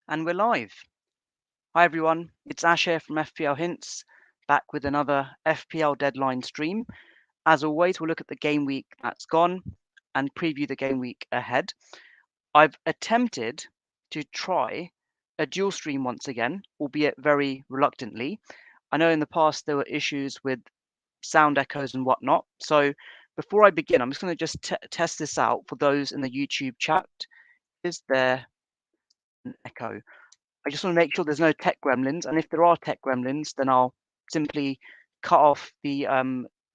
And we're live. Hi everyone, it's Ash here from FPL Hints, back with another FPL deadline stream. As always, we'll look at the game week that's gone and preview the game week ahead. I've attempted to try a dual stream once again, albeit very reluctantly. I know in the past there were issues with sound echoes and whatnot. So before I begin, I'm just going to just test this out for those in the YouTube chat. Is there an echo? I just want to make sure there's no tech gremlins, and if there are tech gremlins, then I'll simply cut off the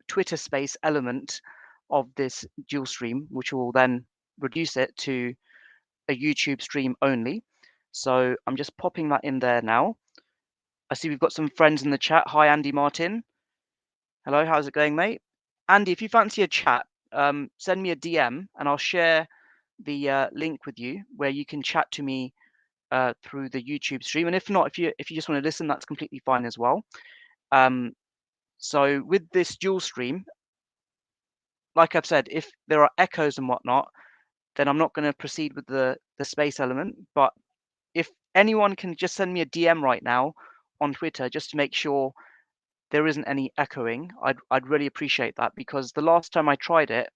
Twitter space element of this dual stream, which will then reduce it to a YouTube stream only. So I'm just popping that in there now. I see we've got some friends in the chat. Hi, Andy Martin. Hello, how's it going, mate? Andy, if you fancy a chat, send me a DM and I'll share the link with you where you can chat to me through the YouTube stream. And if not, if you just want to listen, that's completely fine as well. So with this dual stream, like I've said, if there are echoes and whatnot, then I'm not going to proceed with the space element. But if anyone can just send me a DM right now on Twitter just to make sure there isn't any echoing, I'd really appreciate that, because the last time I tried it,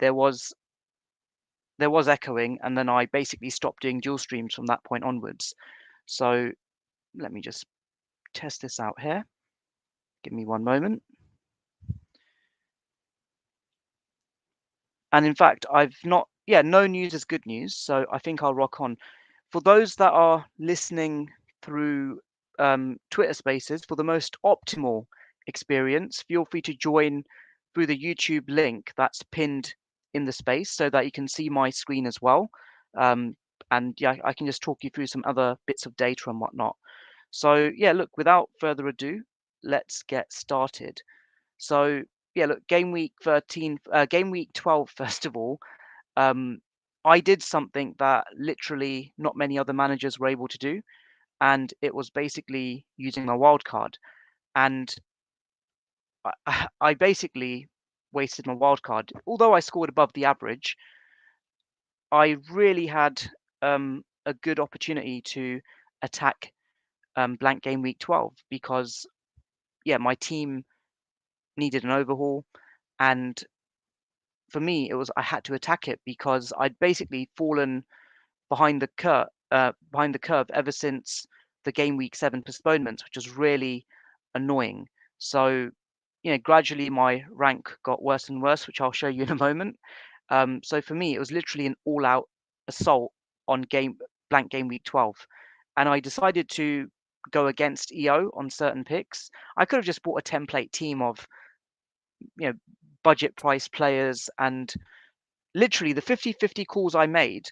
there was echoing, and then I basically stopped doing dual streams from that point onwards. So let me just test this out here. Give me one moment. And in fact, no news is good news. So I think I'll rock on. For those that are listening through Twitter Spaces, for the most optimal experience, feel free to join through the YouTube link that's pinned in the space so that you can see my screen as well. And yeah, I can just talk you through some other bits of data and whatnot. So yeah, look, without further ado, let's get started. So yeah, look, game week 12, first of all, I did something that literally not many other managers were able to do, and it was basically using my wild card. And I basically wasted my wild card. Although I scored above the average, I really had a good opportunity to attack blank game week 12, because yeah, my team needed an overhaul, and for me it was I had to attack it because I'd basically fallen behind the curve ever since the game week 7 postponements, which was really annoying. So gradually my rank got worse and worse, which I'll show you in a moment. So for me, it was literally an all-out assault on blank game week 12, and I decided to go against EO on certain picks. I could have just bought a template team of budget price players, and literally the 50-50 calls I made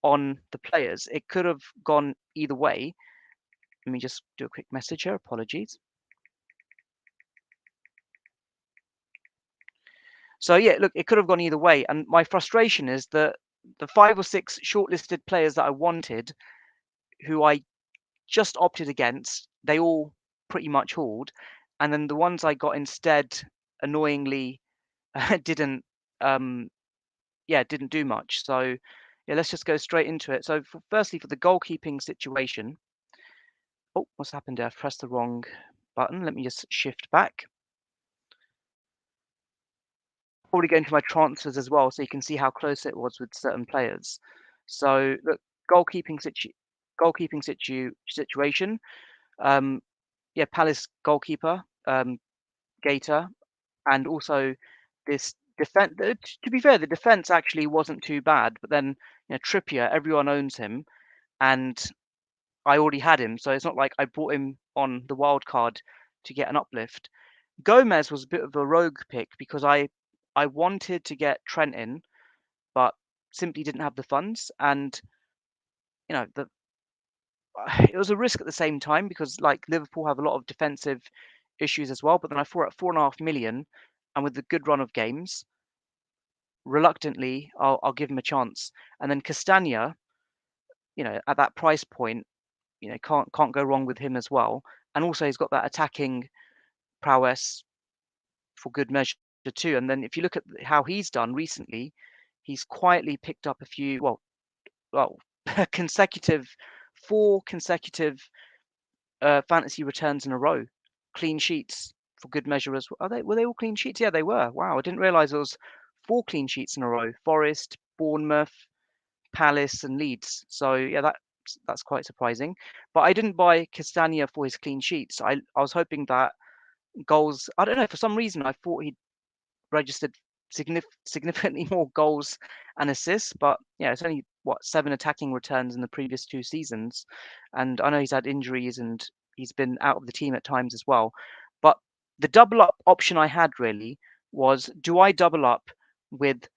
on the players, it could have gone either way. Let me just do a quick message here. Apologies. So yeah, look, it could have gone either way. And my frustration is that the 5 or 6 shortlisted players that I wanted, who I just opted against, they all pretty much hauled. And then the ones I got instead, annoyingly, didn't do much. So yeah, let's just go straight into it. So firstly, for the goalkeeping situation. Oh, what's happened there? I've pressed the wrong button. Let me just shift back. Probably go into my transfers as well, so you can see how close it was with certain players. So look, goalkeeping situation. Yeah, Palace goalkeeper, Gator, and also this defense. To be fair, the defense actually wasn't too bad, but then Trippier, everyone owns him, and I already had him, so it's not like I bought him on the wild card to get an uplift. Gomez was a bit of a rogue pick because I wanted to get Trent in, but simply didn't have the funds, and the it was a risk at the same time because like Liverpool have a lot of defensive issues as well. But then I thought at 4.5 million, and with the good run of games, reluctantly I'll give him a chance. And then Castagna, at that price point, can't go wrong with him as well. And also he's got that attacking prowess for good measure too. And then if you look at how he's done recently, he's quietly picked up a few, well, consecutive 4 consecutive fantasy returns in a row, clean sheets for good measure as well. Were they all clean sheets? Yeah, they were. Wow, I didn't realise there was 4 clean sheets in a row. Forest, Bournemouth, Palace, and Leeds. So yeah, that's quite surprising. But I didn't buy Castagna for his clean sheets. I was hoping that goals. I don't know, for some reason I thought he'd registered significantly more goals and assists. But yeah, it's only what 7 attacking returns in the previous 2 seasons, and I know he's had injuries and he's been out of the team at times as well. But the double up option I had really was: do I double up with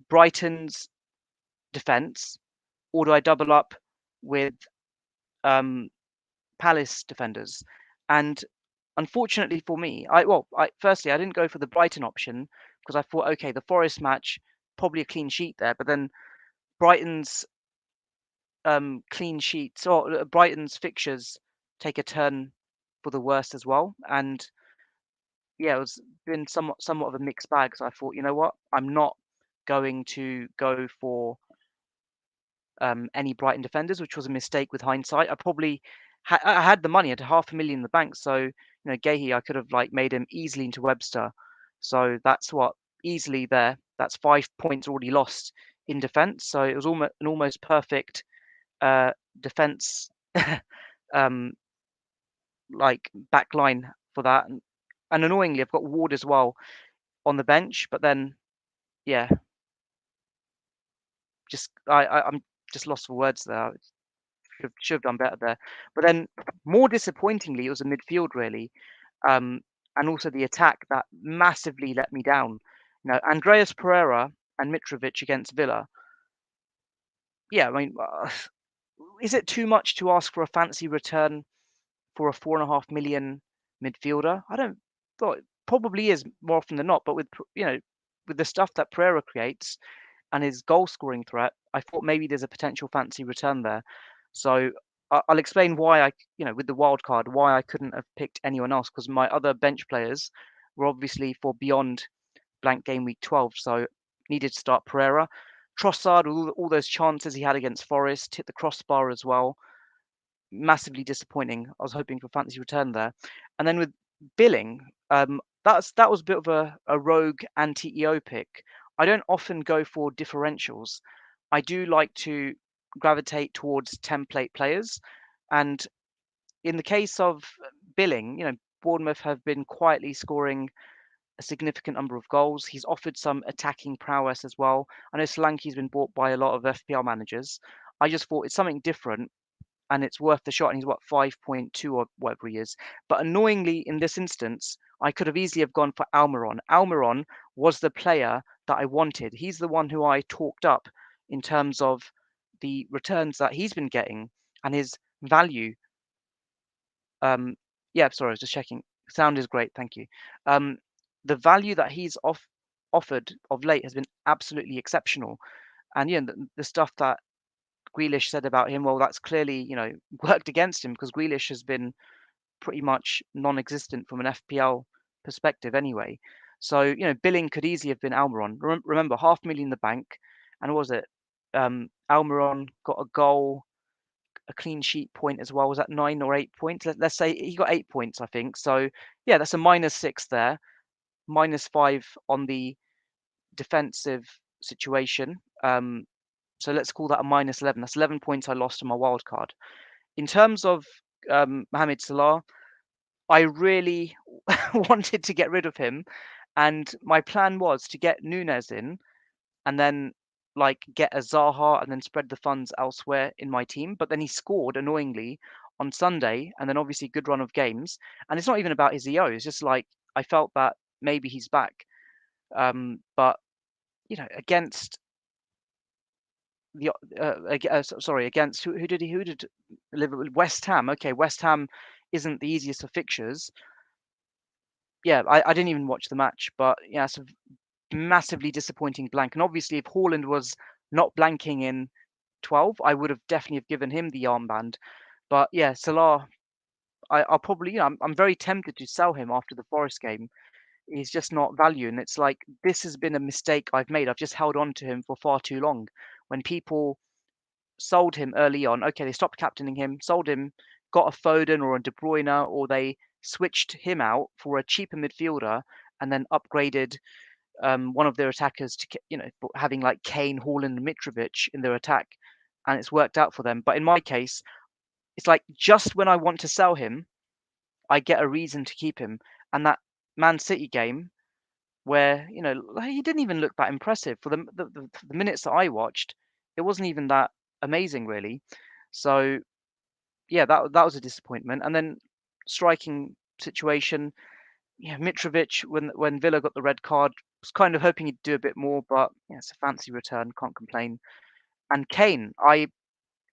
Brighton's defence, or do I double up with um, Palace defenders? And unfortunately for me, firstly I didn't go for the Brighton option because I thought, okay, the Forest match, probably a clean sheet there, but then Brighton's clean sheets or Brighton's fixtures take a turn for the worst as well. And yeah, it was been somewhat of a mixed bag. So I thought, you know what, I'm not going to go for any Brighton defenders, which was a mistake with hindsight. I probably I had the money, I had 500,000 in the bank, so Gahey, I could have like made him easily into Webster. So that's what easily there. That's 5 points already lost in defence. So it was almost an almost perfect defence um, like back line for that. And annoyingly, I've got Ward as well on the bench, but then yeah, I'm just lost for words there. Should have done better there. But then, more disappointingly, it was a midfield really, um, and also the attack that massively let me down. Andreas Pereira and Mitrovic against Villa. Yeah, I mean, is it too much to ask for a fancy return for a 4.5 million midfielder? I don't. Well, it probably is more often than not. But with the stuff that Pereira creates and his goal scoring threat, I thought maybe there's a potential fancy return there. So I'll explain why with the wild card, why I couldn't have picked anyone else, because my other bench players were obviously for beyond blank game week 12. So needed to start Pereira. Trossard, all those chances he had against Forest, hit the crossbar as well. Massively disappointing. I was hoping for fantasy return there. And then with Billing, that was a bit of a rogue anti-EO pick. I don't often go for differentials. I do like to gravitate towards template players. And in the case of Billing, Bournemouth have been quietly scoring a significant number of goals. He's offered some attacking prowess as well. I know Solanke's been bought by a lot of FPL managers. I just thought it's something different and it's worth the shot. And he's what, 5.2 or whatever he is. But annoyingly, in this instance, I could have easily have gone for Almiron. Almiron was the player that I wanted. He's the one who I talked up in terms of the returns that he's been getting and his value. Yeah, sorry, I was just checking. Sound is great, thank you. The value that he's offered of late has been absolutely exceptional. And the stuff that Grealish said about him, well, that's clearly, worked against him because Grealish has been pretty much non-existent from an FPL perspective anyway. So, Billing could easily have been Almiron. Remember, 500,000 in the bank. And what was it? Almiron got a goal, a clean sheet point as well. Was that 9 or 8 points? Let's say he got 8 points, I think. So, yeah, that's a -6 there, -5 on the defensive situation. So let's call that a -11. That's 11 points I lost on my wild card. In terms of Mohamed Salah, I really wanted to get rid of him, and my plan was to get Nunes in, and then like get a Zaha, and then spread the funds elsewhere in my team. But then he scored annoyingly on Sunday, and then obviously good run of games. And it's not even about his EO. It's just like I felt that maybe he's back. But against the sorry, against who did Liverpool? West Ham. Okay, West Ham isn't the easiest of fixtures. Yeah, I didn't even watch the match, but yeah, it's a massively disappointing blank. And obviously, if Haaland was not blanking in 12, I would have definitely have given him the armband. But yeah, Salah, I'll probably, I'm very tempted to sell him after the Forest game. He's just not value, and it's like this has been a mistake I've made. I've just held on to him for far too long. When people sold him early on. Okay, they stopped captaining him, sold him, got a Foden or a De Bruyne, or they switched him out for a cheaper midfielder and then upgraded one of their attackers to, having like Kane, Haaland, and Mitrovic in their attack, and it's worked out for them. But in my case, it's like just when I want to sell him, I get a reason to keep him. And that Man City game, where he didn't even look that impressive for the minutes that I watched, it wasn't even that amazing really. So yeah, that was a disappointment. And then striking situation, yeah, Mitrovic when Villa got the red card, was kind of hoping he'd do a bit more, but yeah, it's a fancy return, can't complain. And Kane, I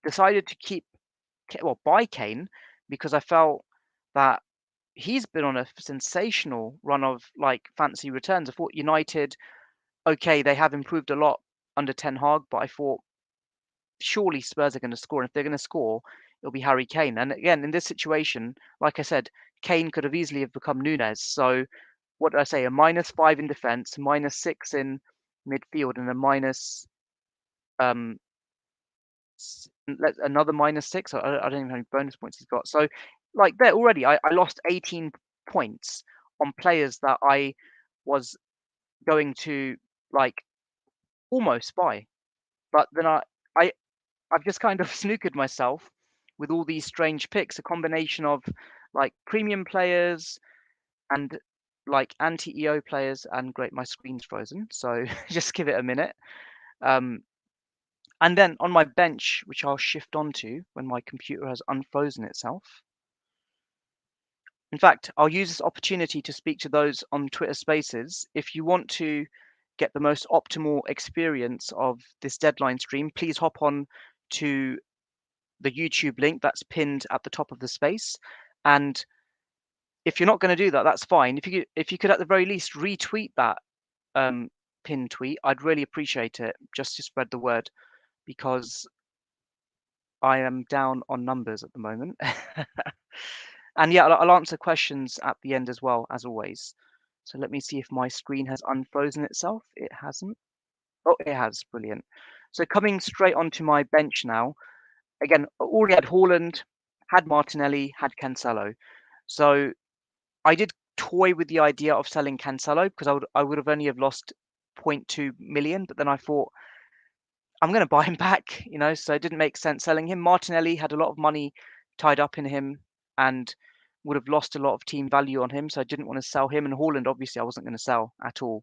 decided to buy Kane because I felt that he's been on a sensational run of like fancy returns. I thought United, okay, they have improved a lot under Ten Hag, but I thought surely Spurs are going to score. And if they're going to score, it'll be Harry Kane. And again, in this situation, like I said, Kane could have easily have become Nunes. So what did I say? A -5 in defense, -6 in midfield, and a um another -6. I don't even know how many bonus points he's got. So like there already, I lost 18 points on players that I was going to like almost buy. But then I I've just kind of snookered myself with all these strange picks, a combination of like premium players and like anti-EO players. And great, my screen's frozen, so just give it a minute. And then on my bench, which I'll shift onto when my computer has unfrozen itself. In fact, I'll use this opportunity to speak to those on Twitter Spaces. If you want to get the most optimal experience of this deadline stream, please hop on to the YouTube link that's pinned at the top of the space. And if you're not going to do that, that's fine. If you could at the very least retweet that pinned tweet, I'd really appreciate it, just to spread the word, because I am down on numbers at the moment. And yeah, I'll answer questions at the end as well, as always. So let me see if my screen has unfrozen itself. It hasn't. Oh, it has. Brilliant. So coming straight onto my bench now. Again, already had Haaland, had Martinelli, had Cancelo. So I did toy with the idea of selling Cancelo because I would have only have lost 0.2 million, but then I thought I'm going to buy him back, so it didn't make sense selling him. Martinelli had a lot of money tied up in him and would have lost a lot of team value on him, so I didn't want to sell him. And Haaland, obviously, I wasn't going to sell at all.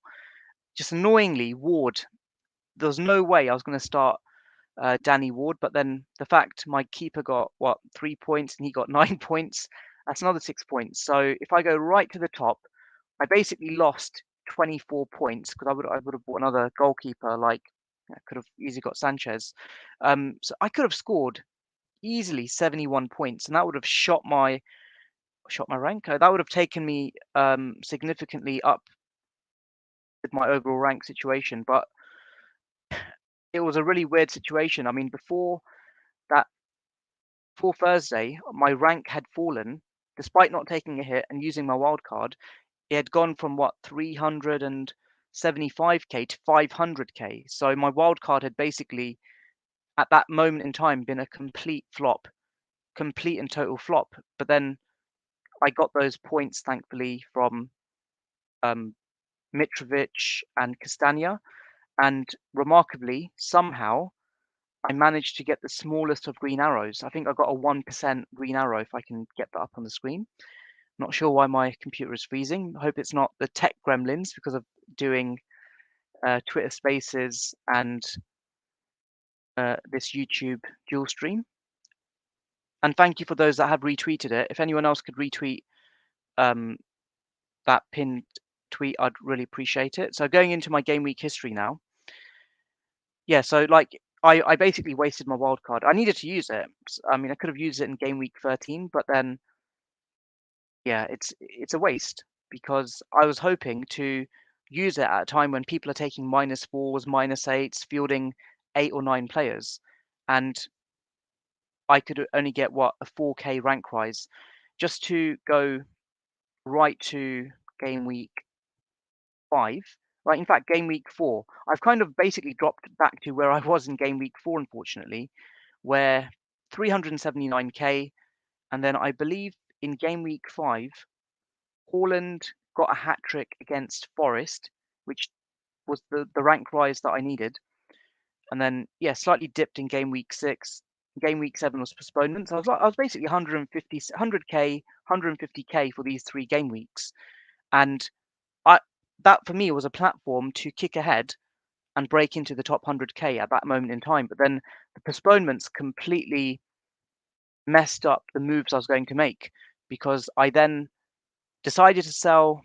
Just annoyingly, Ward, there was no way I was going to start Danny Ward, but then the fact my keeper got 3 points and he got 9 points, that's another 6 points. So if I go right to the top, I basically lost 24 points because I would have bought another goalkeeper. Like I could have easily got Sanchez. So I could have scored easily 71 points, and that would have shot my rank. That would have taken me significantly up with my overall rank situation. But it was a really weird situation. I mean, before Thursday, my rank had fallen despite not taking a hit and using my wild card. It had gone from 375k to 500k. So my wild card had basically, at that moment in time, been a complete and total flop. But then I got those points, thankfully, from Mitrovic and Castagna. And remarkably, somehow, I managed to get the smallest of green arrows. I think I got a 1% green arrow, if I can get that up on the screen. Not sure why my computer is freezing. I hope it's not the tech gremlins because of doing Twitter Spaces and this YouTube dual stream. And thank you for those that have retweeted it. If anyone else could retweet that pinned tweet, I'd really appreciate it. So going into my game week history now. Yeah, so like I basically wasted my wild card. I needed to use it. I mean, I could have used it in game week 13, but then yeah, it's a waste because I was hoping to use it at a time when people are taking -4s, -8s, fielding 8 or 9 players, and I could only get a 4k rank rise. Just to go right to game week 5, right? In fact, game week 4, I've kind of basically dropped back to where I was in game week 4, unfortunately, where 379k, and then I believe in game week 5, Haaland got a hat trick against Forest, which was the rank rise that I needed. And then yeah, slightly dipped in game week 6. Game week 7 was postponement. So I was basically 100k, 150k for these 3 game weeks, and I that for me was a platform to kick ahead and break into the top 100k at that moment in time. But then the postponements completely messed up the moves I was going to make, because I then decided to sell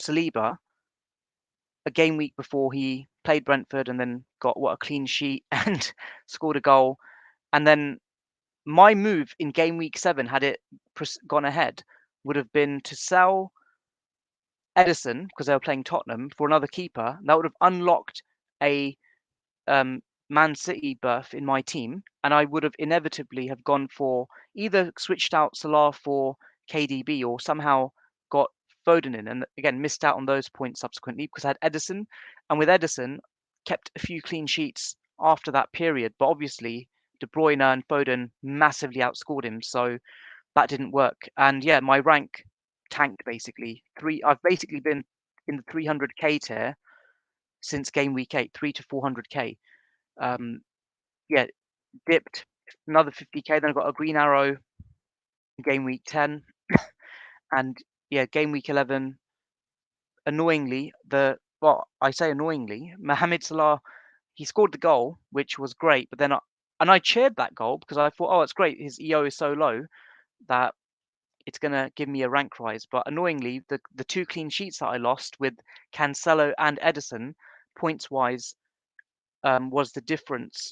Saliba a game week before he played Brentford and then got a clean sheet and scored a goal. And then my move in game week 7, had it gone ahead, would have been to sell Edison, because they were playing Tottenham, for another keeper. That would have unlocked a Man City berth in my team, and I would have inevitably have gone for either switched out Salah for KDB or somehow got Foden in, and again missed out on those points subsequently because I had Edison, and with Edison kept a few clean sheets after that period. But obviously De Bruyne and Foden massively outscored him, so that didn't work. And yeah, my rank tanked basically. I've basically been in the 300k tier since game week 8, 3 to 400k. Yeah, dipped another 50k. Then I got a green arrow in game week 10, and yeah, game week 11. Annoyingly, I say annoyingly, Mohamed Salah, he scored the goal, which was great. But then I cheered that goal because I thought, oh, it's great. His EO is so low that it's gonna give me a rank rise. But annoyingly, the 2 clean sheets that I lost with Cancelo and Edison, points wise, was the difference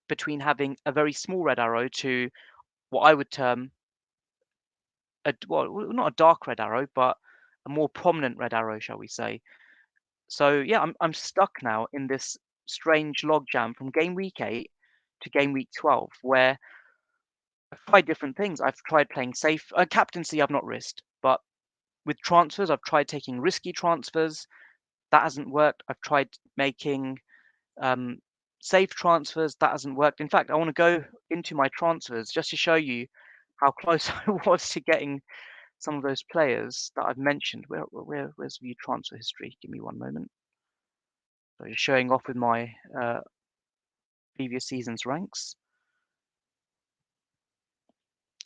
between having a very small red arrow to what I would term not a dark red arrow, but a more prominent red arrow, shall we say. So yeah, I'm stuck now in this strange logjam from game week 8 to game week 12, where I've tried different things. I've tried playing safe. Captaincy I've not risked, but with transfers I've tried taking risky transfers. That hasn't worked. I've tried making um, safe transfers. That hasn't worked. In fact, I want to go into my transfers just to show you how close I was to getting some of those players that I've mentioned. Where's view transfer history? Give me one moment. So just showing off with my previous season's ranks.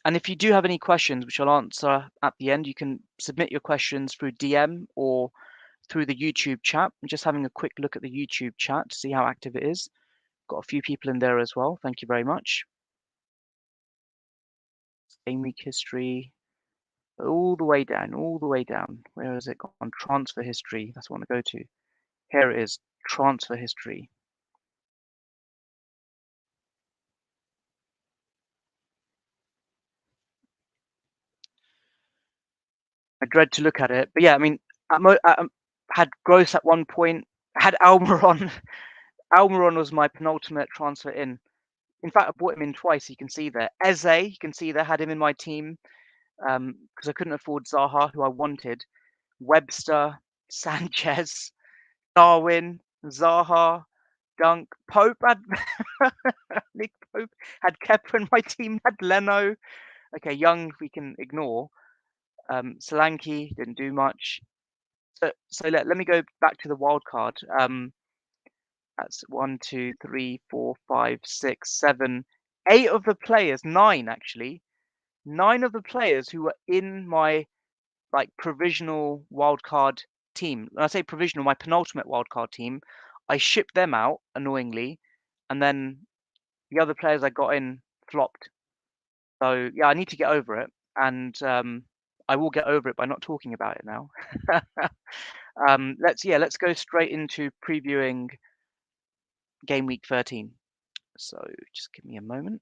And if you do have any questions, which I'll answer at the end, you can submit your questions through DM or through the YouTube chat. I'm just having a quick look at the YouTube chat to see how active it is. Got a few people in there as well. Thank you very much. Game week history, all the way down, all the way down. Where has it gone? Transfer history. That's what I want to go to. Here it is. Transfer history. I dread to look at it, but yeah, I mean, had Gross at one point, had Almiron. Almiron was my penultimate transfer in. In fact, I bought him in twice. You can see there. Eze, you can see there, had him in my team because I couldn't afford Zaha, who I wanted. Webster, Sanchez, Darwin, Zaha, Dunk, Pope had Nick Pope, had Kepa in my team, had Leno. Okay, Young we can ignore. Solanke didn't do much. So let me go back to the wild card. That's 1, 2, 3, 4, 5, 6, 7, 8 of the players, 9 actually. 9 of the players who were in my provisional wildcard team. When I say provisional, my penultimate wildcard team, I shipped them out annoyingly, and then the other players I got in flopped. So yeah, I need to get over it, and I will get over it by not talking about it now. Let's go straight into previewing game week 13. So just give me a moment.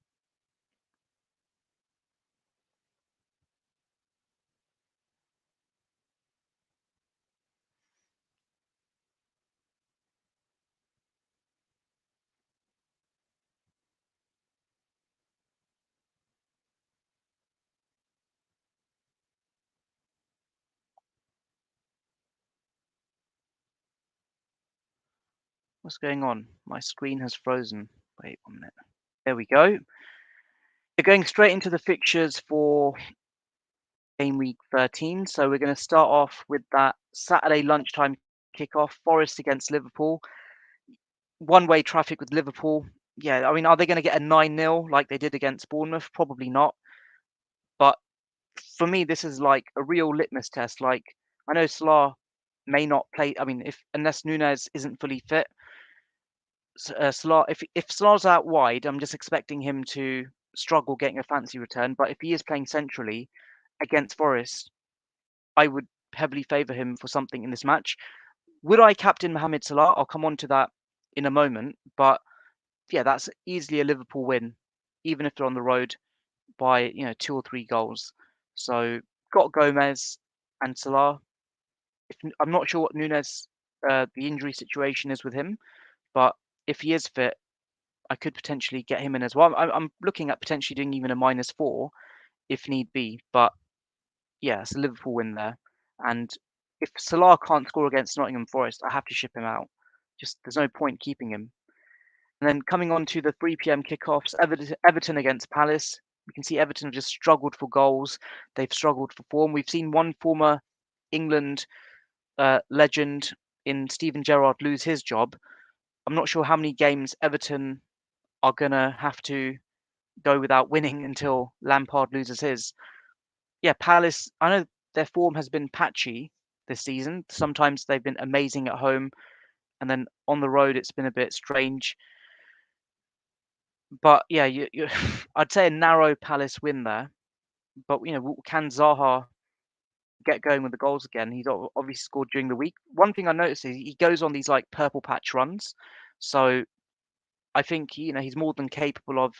What's going on? My screen has frozen. Wait 1 minute. There we go. We're going straight into the fixtures for game week 13. So we're going to start off with that Saturday lunchtime kickoff, Forest against Liverpool. One-way traffic with Liverpool. Yeah, I mean, are they going to get a 9-0 like they did against Bournemouth? Probably not. But for me, this is like a real litmus test. Like, I know Salah may not play. I mean, if unless Nunez isn't fully fit, Salah, if Salah's out wide, I'm just expecting him to struggle getting a fancy return. But if he is playing centrally against Forest, I would heavily favour him for something in this match. Would I captain Mohamed Salah? I'll come on to that in a moment. But yeah, that's easily a Liverpool win, even if they're on the road by 2 or 3 goals. So got Gomez and Salah. I'm not sure what Nunez the injury situation is with him, but if he is fit, I could potentially get him in as well. I'm looking at potentially doing even a -4 if need be. But yeah, it's a Liverpool win there. And if Salah can't score against Nottingham Forest, I have to ship him out. Just there's no point keeping him. And then coming on to the 3 p.m. kickoffs, Everton against Palace. We can see Everton have just struggled for goals. They've struggled for form. We've seen one former England legend in Steven Gerrard lose his job. I'm not sure how many games Everton are going to have to go without winning until Lampard loses his. Yeah, Palace, I know their form has been patchy this season. Sometimes they've been amazing at home, and then on the road it's been a bit strange. But yeah, I'd say a narrow Palace win there. But can Zaha get going with the goals again? He's obviously scored during the week. One thing I noticed is he goes on these like purple patch runs, so I think he's more than capable of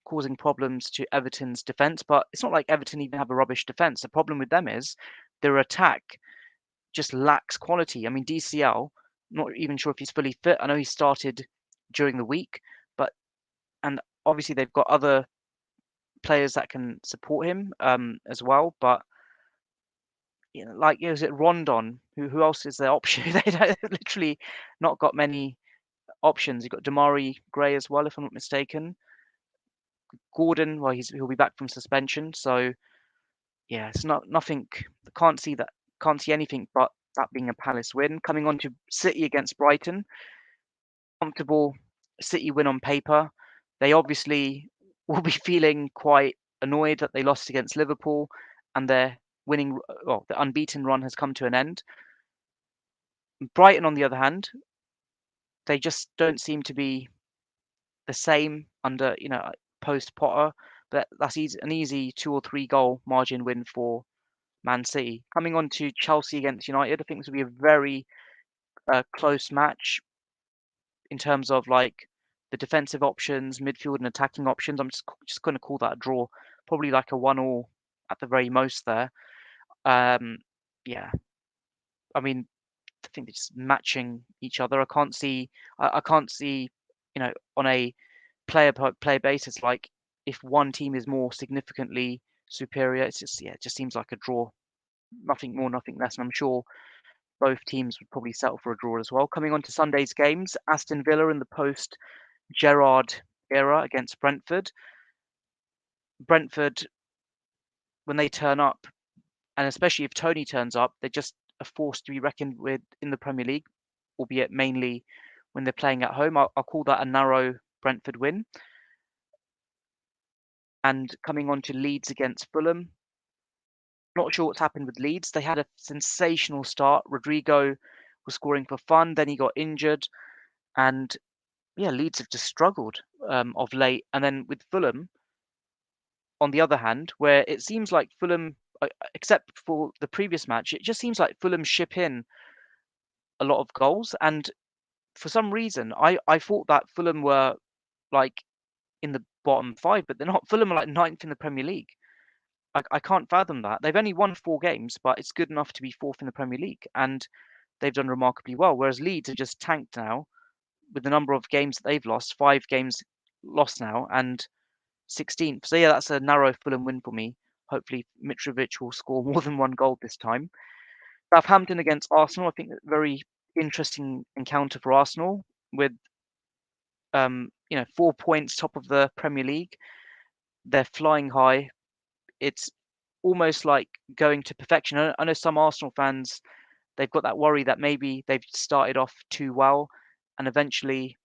causing problems to Everton's defence. But it's not like Everton even have a rubbish defence. The problem with them is their attack just lacks quality. I mean, DCL, not even sure if he's fully fit. I know he started during the week, but and obviously they've got other players that can support him as well. But is it Rondon? Who else is their option? They don't, literally not got many options. You've got Damari Gray as well, if I'm not mistaken. Gordon, well, he'll be back from suspension, so yeah, it's nothing. Can't see that. Can't see anything but that being a Palace win. Coming on to City against Brighton, comfortable City win on paper. They obviously will be feeling quite annoyed that they lost against Liverpool, and their the unbeaten run has come to an end. Brighton, on the other hand, they just don't seem to be the same under post Potter. But that's an easy 2 or 3 goal margin win for Man City. Coming on to Chelsea against United, I think this will be a very close match in terms of like the defensive options, midfield and attacking options. I'm just going to call that a draw, probably like a 1-1 at the very most there. Yeah, I mean, I think they're just matching each other. I can't see, on a player per player basis, like if one team is more significantly superior. It's just it just seems like a draw, nothing more, nothing less. And I'm sure both teams would probably settle for a draw as well. Coming on to Sunday's games, Aston Villa in the post Gerrard era against Brentford. Brentford, when they turn up, and especially if Tony turns up, they're just a force to be reckoned with in the Premier League, albeit mainly when they're playing at home. I'll call that a narrow Brentford win. And coming on to Leeds against Fulham, not sure what's happened with Leeds. They had a sensational start. Rodrigo was scoring for fun, then he got injured, and yeah, Leeds have just struggled of late. And then with Fulham, on the other hand, where it seems like Fulham, except for the previous match, it just seems like Fulham ship in a lot of goals. And for some reason, I thought that Fulham were like in the bottom 5, but they're not. Fulham are like 9th in the Premier League. I can't fathom that. They've only won 4 games, but it's good enough to be 4th in the Premier League, and they've done remarkably well. Whereas Leeds are just tanked now with the number of games that they've lost, 5 games lost now, and 16th. So yeah, that's a narrow Fulham win for me. Hopefully Mitrovic will score more than 1 goal this time. Southampton against Arsenal, I think a very interesting encounter for Arsenal with 4 points top of the Premier League. They're flying high. It's almost like going to perfection. I know some Arsenal fans, they've got that worry that maybe they've started off too well and eventually,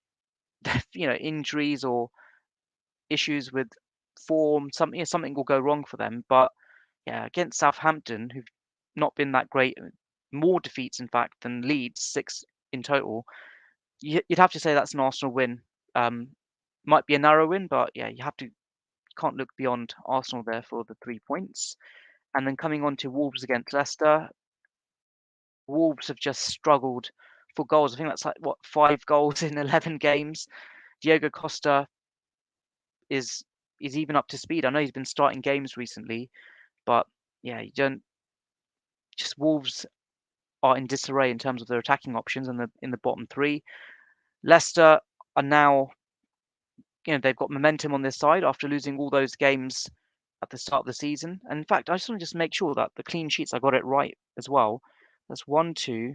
injuries or issues with form, something will go wrong for them. But yeah, against Southampton, who've not been that great, more defeats in fact than Leeds, 6 in total, you'd have to say that's an Arsenal win. Might be a narrow win, but yeah, you can't look beyond Arsenal there for the 3 points. And then coming on to Wolves against Leicester, Wolves have just struggled for goals. I think that's like, what, 5 goals in 11 games. Diego Costa is even up to speed. I know he's been starting games recently, but yeah, you don't. Just Wolves are in disarray in terms of their attacking options in the bottom 3. Leicester are now, they've got momentum on their side after losing all those games at the start of the season. And in fact, I just want to make sure that the clean sheets, I got it right as well. That's 1, 2.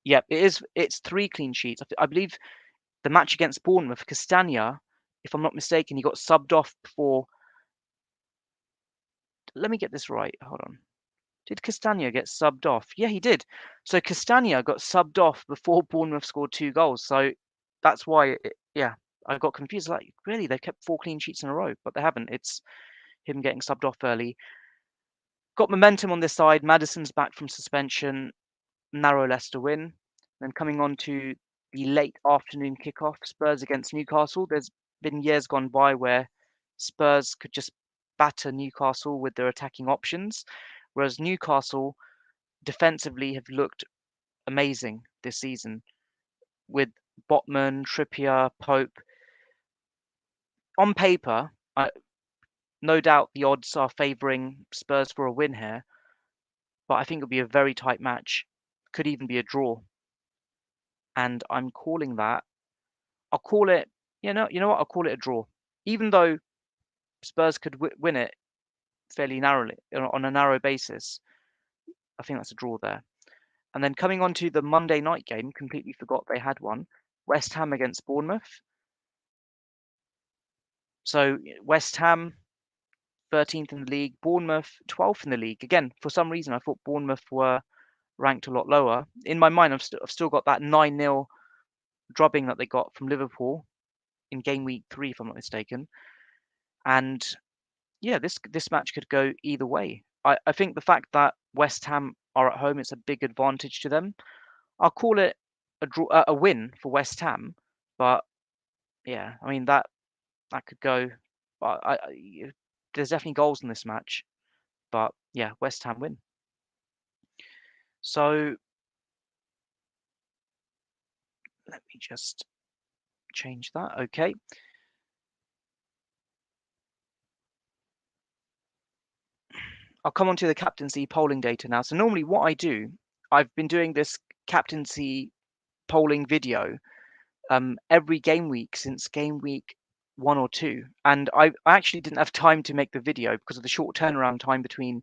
Yep, it's 3 clean sheets. I believe the match against Bournemouth, Castagna, if I'm not mistaken, he got subbed off before. Let me get this right. Hold on. Did Castagna get subbed off? Yeah, he did. So Castagna got subbed off before Bournemouth scored 2 goals. So that's why, I got confused. Like, really, they've kept 4 clean sheets in a row, but they haven't. It's him getting subbed off early. Got momentum on this side. Maddison's back from suspension. Narrow Leicester win. Then coming on to the late afternoon kickoff, Spurs against Newcastle. There's been years gone by where Spurs could just batter Newcastle with their attacking options, whereas Newcastle defensively have looked amazing this season with Botman, Trippier, Pope. On paper, no doubt the odds are favouring Spurs for a win here, but I think it'll be a very tight match. Could even be a draw. And I'm calling that. I'll call it. You know what? I'll call it a draw, even though Spurs could win it fairly narrowly on a narrow basis. I think that's a draw there. And then coming on to the Monday night game, completely forgot they had one. West Ham against Bournemouth. So West Ham, 13th in the league. Bournemouth, 12th in the league. Again, for some reason, I thought Bournemouth were ranked a lot lower. In my mind, I've still got that 9-0 drubbing that they got from Liverpool in game week 3, if I'm not mistaken. And yeah, this match could go either way. I think the fact that West Ham are at home, it's a big advantage to them. I'll call it a draw, a win for West Ham, but yeah, I mean that could go. But there's definitely goals in this match, but yeah, West Ham win. So let me just change that. Okay. I'll come on to the captaincy polling data now. So normally what I do, I've been doing this captaincy polling video every game week since game week 1 or 2. And I actually didn't have time to make the video because of the short turnaround time between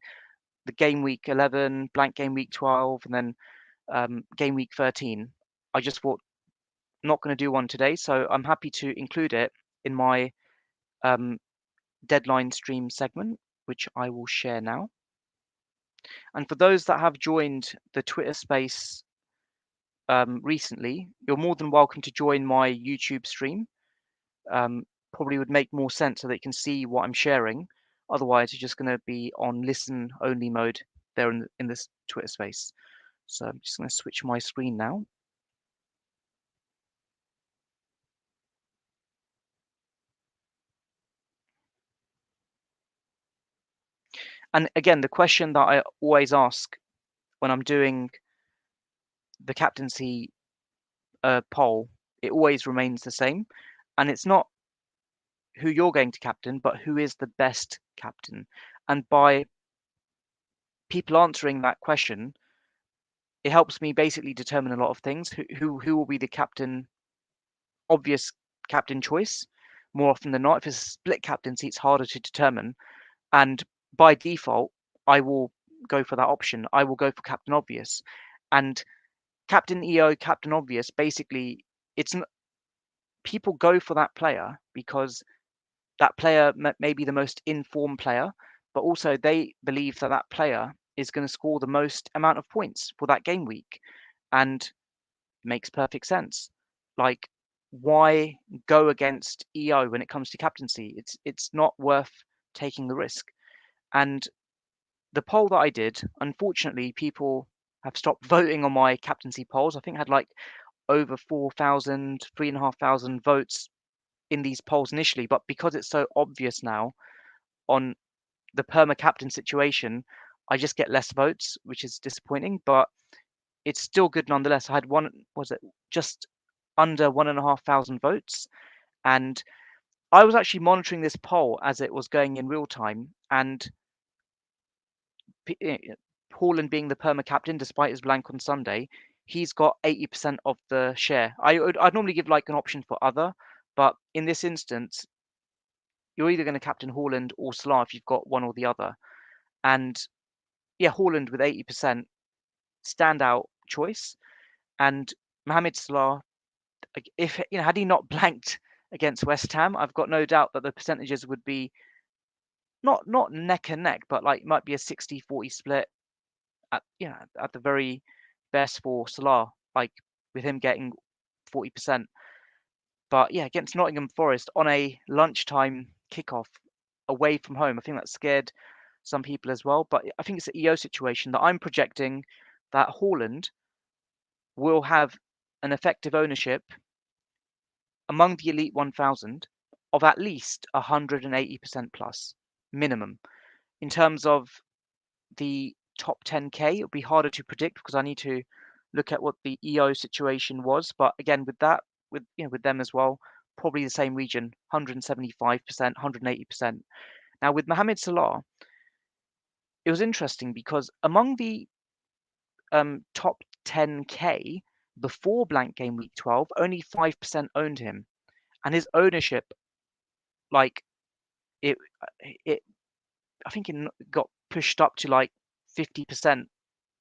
the game week 11, blank game week 12, and then game week 13. I just thought, not going to do one today, so I'm happy to include it in my deadline stream segment, which I will share now. And for those that have joined the Twitter space recently, you're more than welcome to join my YouTube stream. Probably would make more sense so they can see what I'm sharing. Otherwise, you're just going to be on listen only mode there in this Twitter space. So I'm just going to switch my screen now. And again, the question that I always ask when I'm doing the captaincy poll, it always remains the same. And it's not who you're going to captain, but who is the best captain. And by people answering that question, it helps me basically determine a lot of things. Who will be the captain, obvious captain choice more often than not. If it's a split captaincy, it's harder to determine. And by default, I will go for that option. I will go for captain obvious. And captain EO, captain obvious, basically it's people go for that player because that player may be the most informed player, but also they believe that that player is going to score the most amount of points for that game week, and it makes perfect sense. Like, why go against EO when it comes to captaincy? It's not worth taking the risk. And the poll that I did, unfortunately, people have stopped voting on my captaincy polls. I think I had like over 4,000, 3,500 votes in these polls initially, but because it's so obvious now on the perma captain situation, I just get less votes, which is disappointing, but it's still good nonetheless. I had just under 1,500 votes, and I was actually monitoring this poll as it was going in real time, and Haaland being the perma captain, despite his blank on Sunday, he's got 80% of the share. I'd normally give like an option for other, but in this instance, you're either going to captain Haaland or Salah if you've got one or the other. And yeah, Haaland with 80%, standout choice. And Mohamed Salah, if had he not blanked against West Ham, I've got no doubt that the percentages would be not neck and neck, but like might be a 60-40 split at the very best for Salah, like with him getting 40%. But yeah, against Nottingham Forest on a lunchtime kickoff away from home, I think that scared some people as well. But I think it's an EO situation that I'm projecting that Haaland will have an effective ownership among the Elite 1000 of at least 180% plus minimum. In terms of the top 10k, it'll be harder to predict because I need to look at what the EO situation was. But again, with that, with them as well, probably the same region, 175%, 180%. Now with Mohamed Salah, it was interesting because among the top 10k before blank game week 12, only 5% owned him, and his ownership, like it, it, I think it got pushed up to like 50%.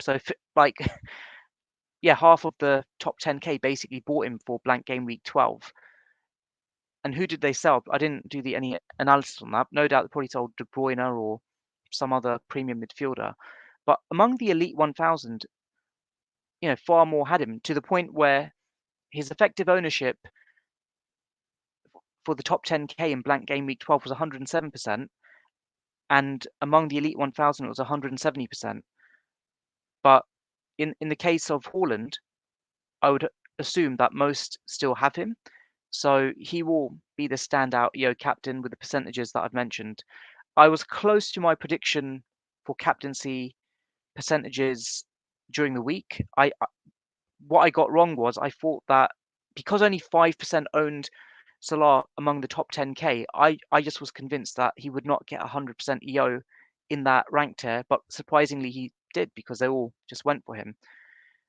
So like yeah, half of the top 10k basically bought him for blank game week 12. And who did they sell? I didn't do any analysis on that. No doubt they probably sold De Bruyne or some other premium midfielder. But among the elite 1000, far more had him, to the point where his effective ownership for the top 10k in blank game week 12 was 107%, and among the elite 1000 it was 170%. But in the case of Haaland, I would assume that most still have him. So he will be the standout EO captain with the percentages that I've mentioned. I was close to my prediction for captaincy percentages during the week. What I got wrong was I thought that because only 5% owned Salah among the top 10k, I just was convinced that he would not get 100% EO in that rank tier, but surprisingly he did because they all just went for him.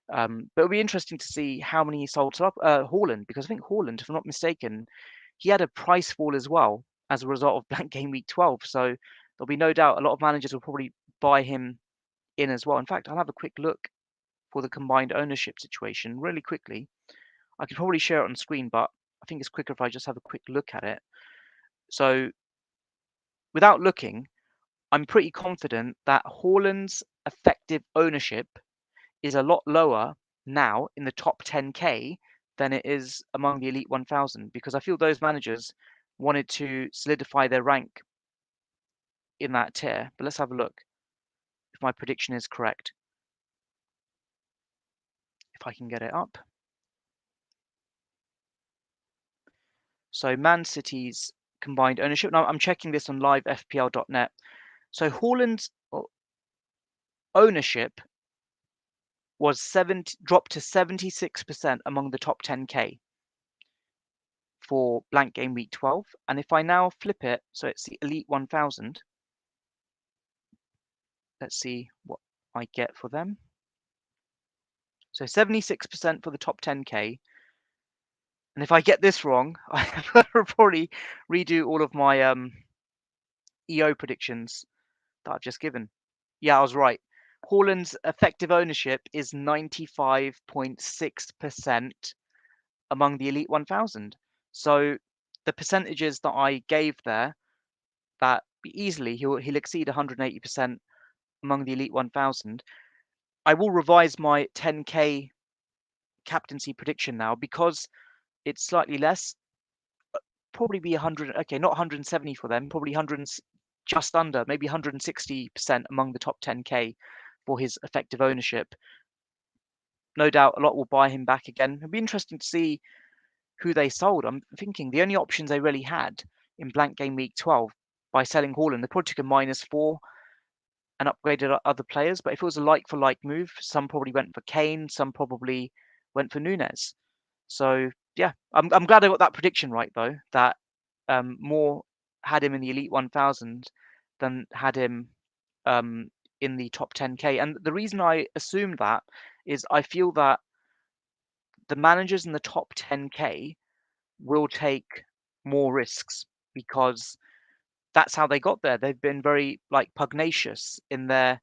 But it'll be interesting to see how many he sold to Haaland, because I think Haaland, if I'm not mistaken, he had a price fall as well as a result of blank game week 12. So there'll be no doubt a lot of managers will probably buy him in as well. In fact, I'll have a quick look for the combined ownership situation really quickly. I could probably share it on screen, but I think it's quicker if I just have a quick look at it. So without looking, I'm pretty confident that Haaland's effective ownership is a lot lower now in the top 10k than it is among the elite 1000, because I feel those managers wanted to solidify their rank in that tier. But let's have a look if my prediction is correct, if I can get it up. So Man City's combined ownership. Now I'm checking this on livefpl.net. So Haaland's ownership was dropped to 76% among the top 10k for blank game week 12. And if I now flip it, so it's the elite 1000. Let's see what I get for them. So 76% for the top 10k. And if I get this wrong, I'll probably redo all of my EO predictions that I've just given. Yeah, I was right. Haaland's effective ownership is 95.6% among the Elite 1000. So the percentages that I gave there, that easily he'll exceed 180% among the Elite 1000. I will revise my 10k captaincy prediction now because it's slightly less. Probably be 100. Okay, not 170 for them. Probably 100, just under, maybe 160% among the top 10k for his effective ownership. No doubt a lot will buy him back again. It'll be interesting to see who they sold. I'm thinking the only options they really had in blank game week 12 by selling Haaland, they probably took a -4 and upgraded other players. But if it was a like for like move, some probably went for Kane, some probably went for Nunes. So yeah, I'm glad I got that prediction right though. That more had him in the Elite 1000 than had him in the top 10k. And the reason I assume that is I feel that the managers in the top 10k will take more risks because that's how they got there. They've been very like pugnacious in their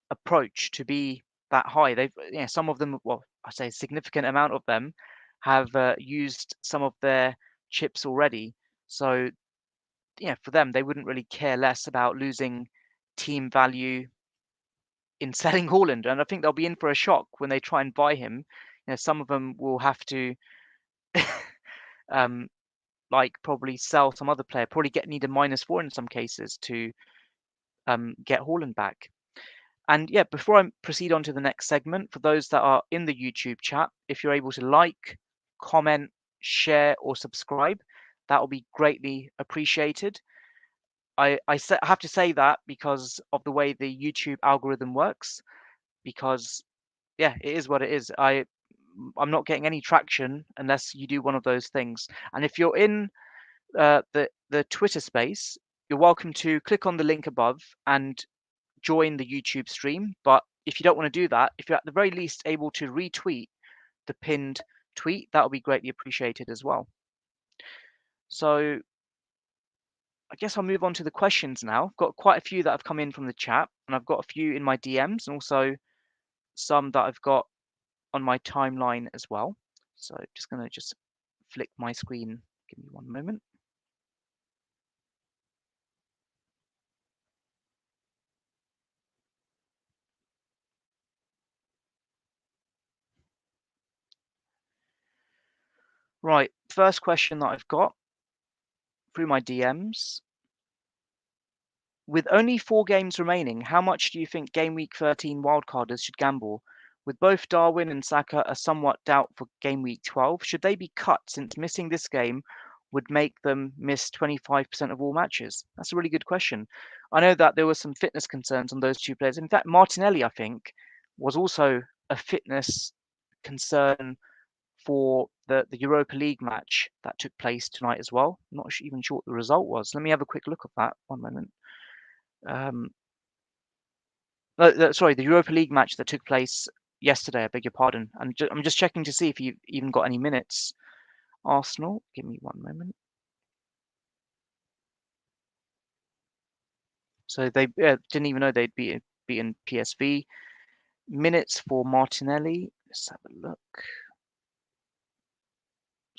approach to be that high. They've, some of them, well, I say a significant amount of them have used some of their chips already. So for them, they wouldn't really care less about losing team value in selling Haaland. And I think they'll be in for a shock when they try and buy him. Some of them will have to um, like probably sell some other player, probably need a -4 in some cases to get Haaland back. And yeah, before I proceed on to the next segment, for those that are in the YouTube chat, if you're able to like, comment, share, or subscribe, that will be greatly appreciated. I have to say that because of the way the YouTube algorithm works, because yeah, it is what it is. I'm not getting any traction unless you do one of those things. And if you're in the Twitter space, you're welcome to click on the link above and join the YouTube stream. But if you don't want to do that, if you're at the very least able to retweet the pinned tweet, that would be greatly appreciated as well. So I guess I'll move on to the questions now. I've got quite a few that have come in from the chat, and I've got a few in my DMs, and also some that I've got on my timeline as well. So just going to flick my screen. Give me one moment. Right, first question that I've got through my DMs. With only 4 games remaining, how much do you think Game Week 13 wildcarders should gamble? With both Darwin and Saka a somewhat doubt for Game Week 12, should they be cut since missing this game would make them miss 25% of all matches? That's a really good question. I know that there were some fitness concerns on those two players. In fact, Martinelli, I think, was also a fitness concern for the Europa League match that took place tonight as well. I'm not even sure what the result was. Let me have a quick look at that. One moment. Sorry, the Europa League match that took place yesterday. I beg your pardon. And I'm just checking to see if you even got any minutes. Arsenal. Give me one moment. So they didn't even know they'd beaten PSV. Minutes for Martinelli. Let's have a look.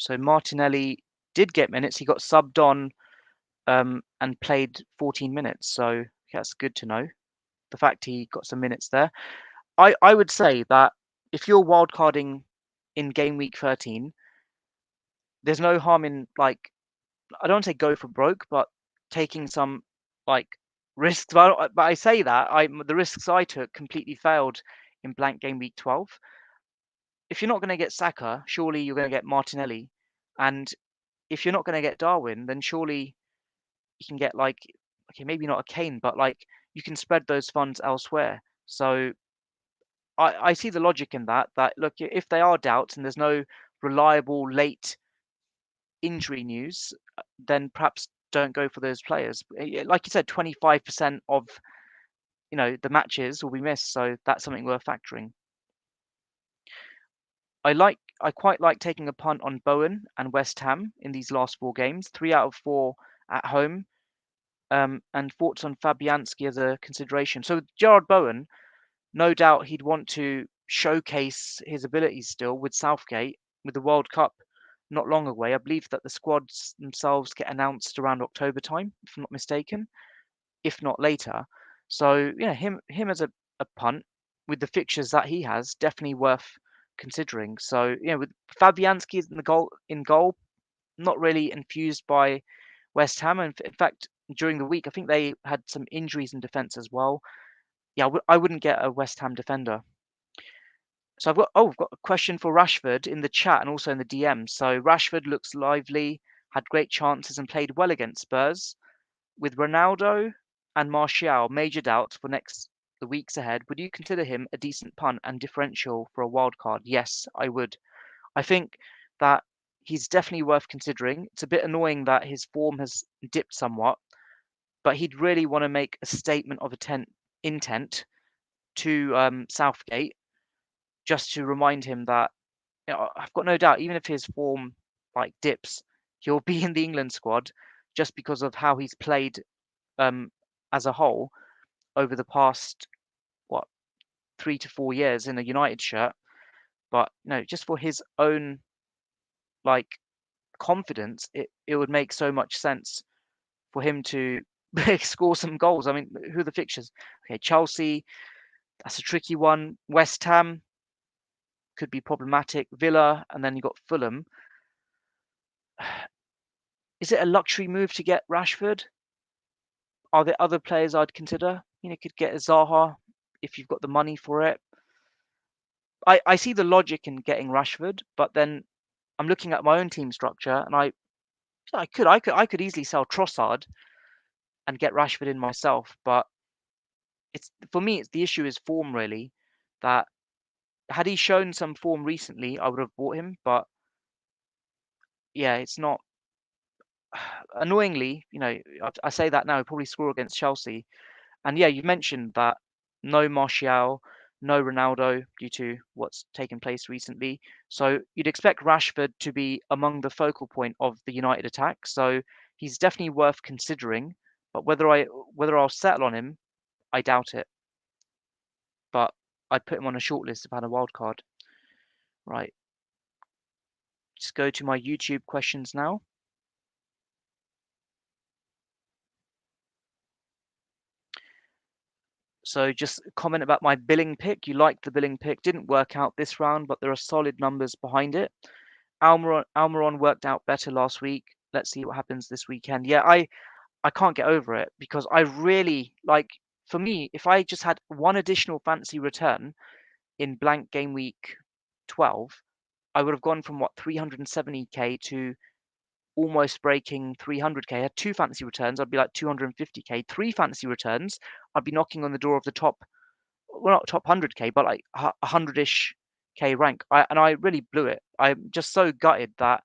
So Martinelli did get minutes. He got subbed on and played 14 minutes. So that's good to know. The fact he got some minutes there. I would say that if you're wildcarding in Game Week 13, there's no harm in, like, I don't want to say go for broke, but taking some like risks. But I say that the risks I took completely failed in blank Game Week 12. If you're not going to get Saka, surely you're going to get Martinelli, and if you're not going to get Darwin, then surely you can get, like, okay, maybe not a Kane, but like you can spread those funds elsewhere. So I see the logic in that. That look, if they are doubts and there's no reliable late injury news, then perhaps don't go for those players. Like you said, 25% of the matches will be missed, so that's something worth factoring. I quite like taking a punt on Bowen and West Ham in these last 4 games, 3 out of 4 at home. And thoughts on Fabianski as a consideration. So Gerard Bowen, no doubt he'd want to showcase his abilities still with Southgate, with the World Cup not long away. I believe that the squads themselves get announced around October time, if I'm not mistaken, if not later. So yeah, him as a punt with the fixtures that he has, definitely worth considering. So with Fabianski in goal, not really enthused by West Ham, and in fact during the week I think they had some injuries in defence as well. Yeah, I wouldn't get a West Ham defender. So we've got a question for Rashford in the chat and also in the DM. So Rashford looks lively, had great chances and played well against Spurs. With Ronaldo and Martial major doubts for the weeks ahead, would you consider him a decent punt and differential for a wild card? Yes, I would. I think that he's definitely worth considering. It's a bit annoying that his form has dipped somewhat, but he'd really want to make a statement of intent to Southgate, just to remind him that I've got no doubt, even if his form dips, he'll be in the England squad just because of how he's played um, as a whole over the past what 3 to 4 years in a United shirt. But just for his own like confidence, it would make so much sense for him to score some goals. I mean, who are the fixtures? Okay, Chelsea, that's a tricky one. West Ham could be problematic. Villa, and then you got Fulham. Is it a luxury move to get Rashford? Are there other players I'd consider? Could get a Zaha if you've got the money for it. I see the logic in getting Rashford, but then I'm looking at my own team structure, and I could easily sell Trossard and get Rashford in myself. But it's for me, it's the issue is form really. That had he shown some form recently, I would have bought him. But yeah, it's not. Annoyingly, I say that now, he'll probably score against Chelsea. And yeah, you mentioned that no Martial, no Ronaldo due to what's taken place recently. So you'd expect Rashford to be among the focal point of the United attack. So he's definitely worth considering. But whether I'll settle on him, I doubt it. But I'd put him on a shortlist if I had a wild card. Right. Just go to my YouTube questions now. So just comment about my billing pick. You liked the billing pick. Didn't work out this round, but there are solid numbers behind it. Almiron worked out better last week. Let's see what happens this weekend. Yeah, I can't get over it because I really for me, if I just had one additional fancy return in blank game week 12, I would have gone from 370k to almost breaking 300k. I had two fancy returns, I'd be like 250k. Three fancy returns, I'd be knocking on the door of the top, well, not top 100k, but like 100ish k rank. And I really blew it. I'm just so gutted that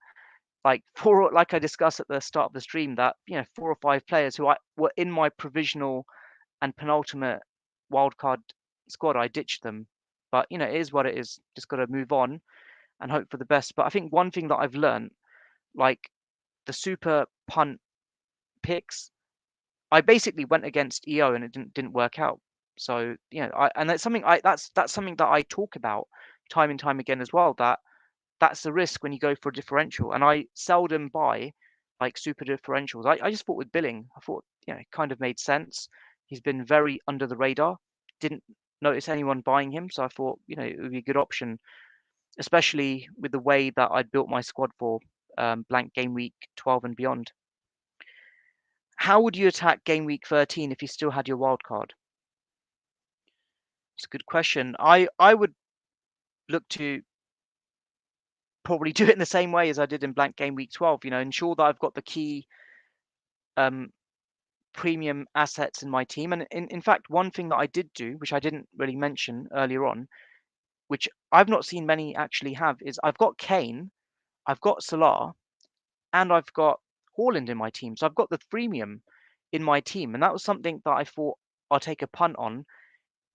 like I discussed at the start of the stream, that 4 or 5 players who were in my provisional and penultimate wildcard squad, I ditched them. But it is what it is. Just got to move on and hope for the best. But I think one thing that I've learned, like the super punt picks, I basically went against EO and it didn't work out. So and that's something that I talk about time and time again as well. That's the risk when you go for a differential, and I seldom buy super differentials. I just thought with Billing, I thought it kind of made sense. He's been very under the radar. Didn't notice anyone buying him, so I thought it would be a good option, especially with the way that I'd built my squad for blank game week 12 and beyond. How would you attack game week 13 if you still had your wild card? It's a good question. I would look to probably do it in the same way as I did in blank game week 12. Ensure that I've got the key premium assets in my team. And in fact, one thing that I did do, which I didn't really mention earlier on, which I've not seen many actually have, is I've got Kane, I've got Salah, and I've got Haaland in my team. So I've got the freemium in my team. And that was something that I thought I'll take a punt on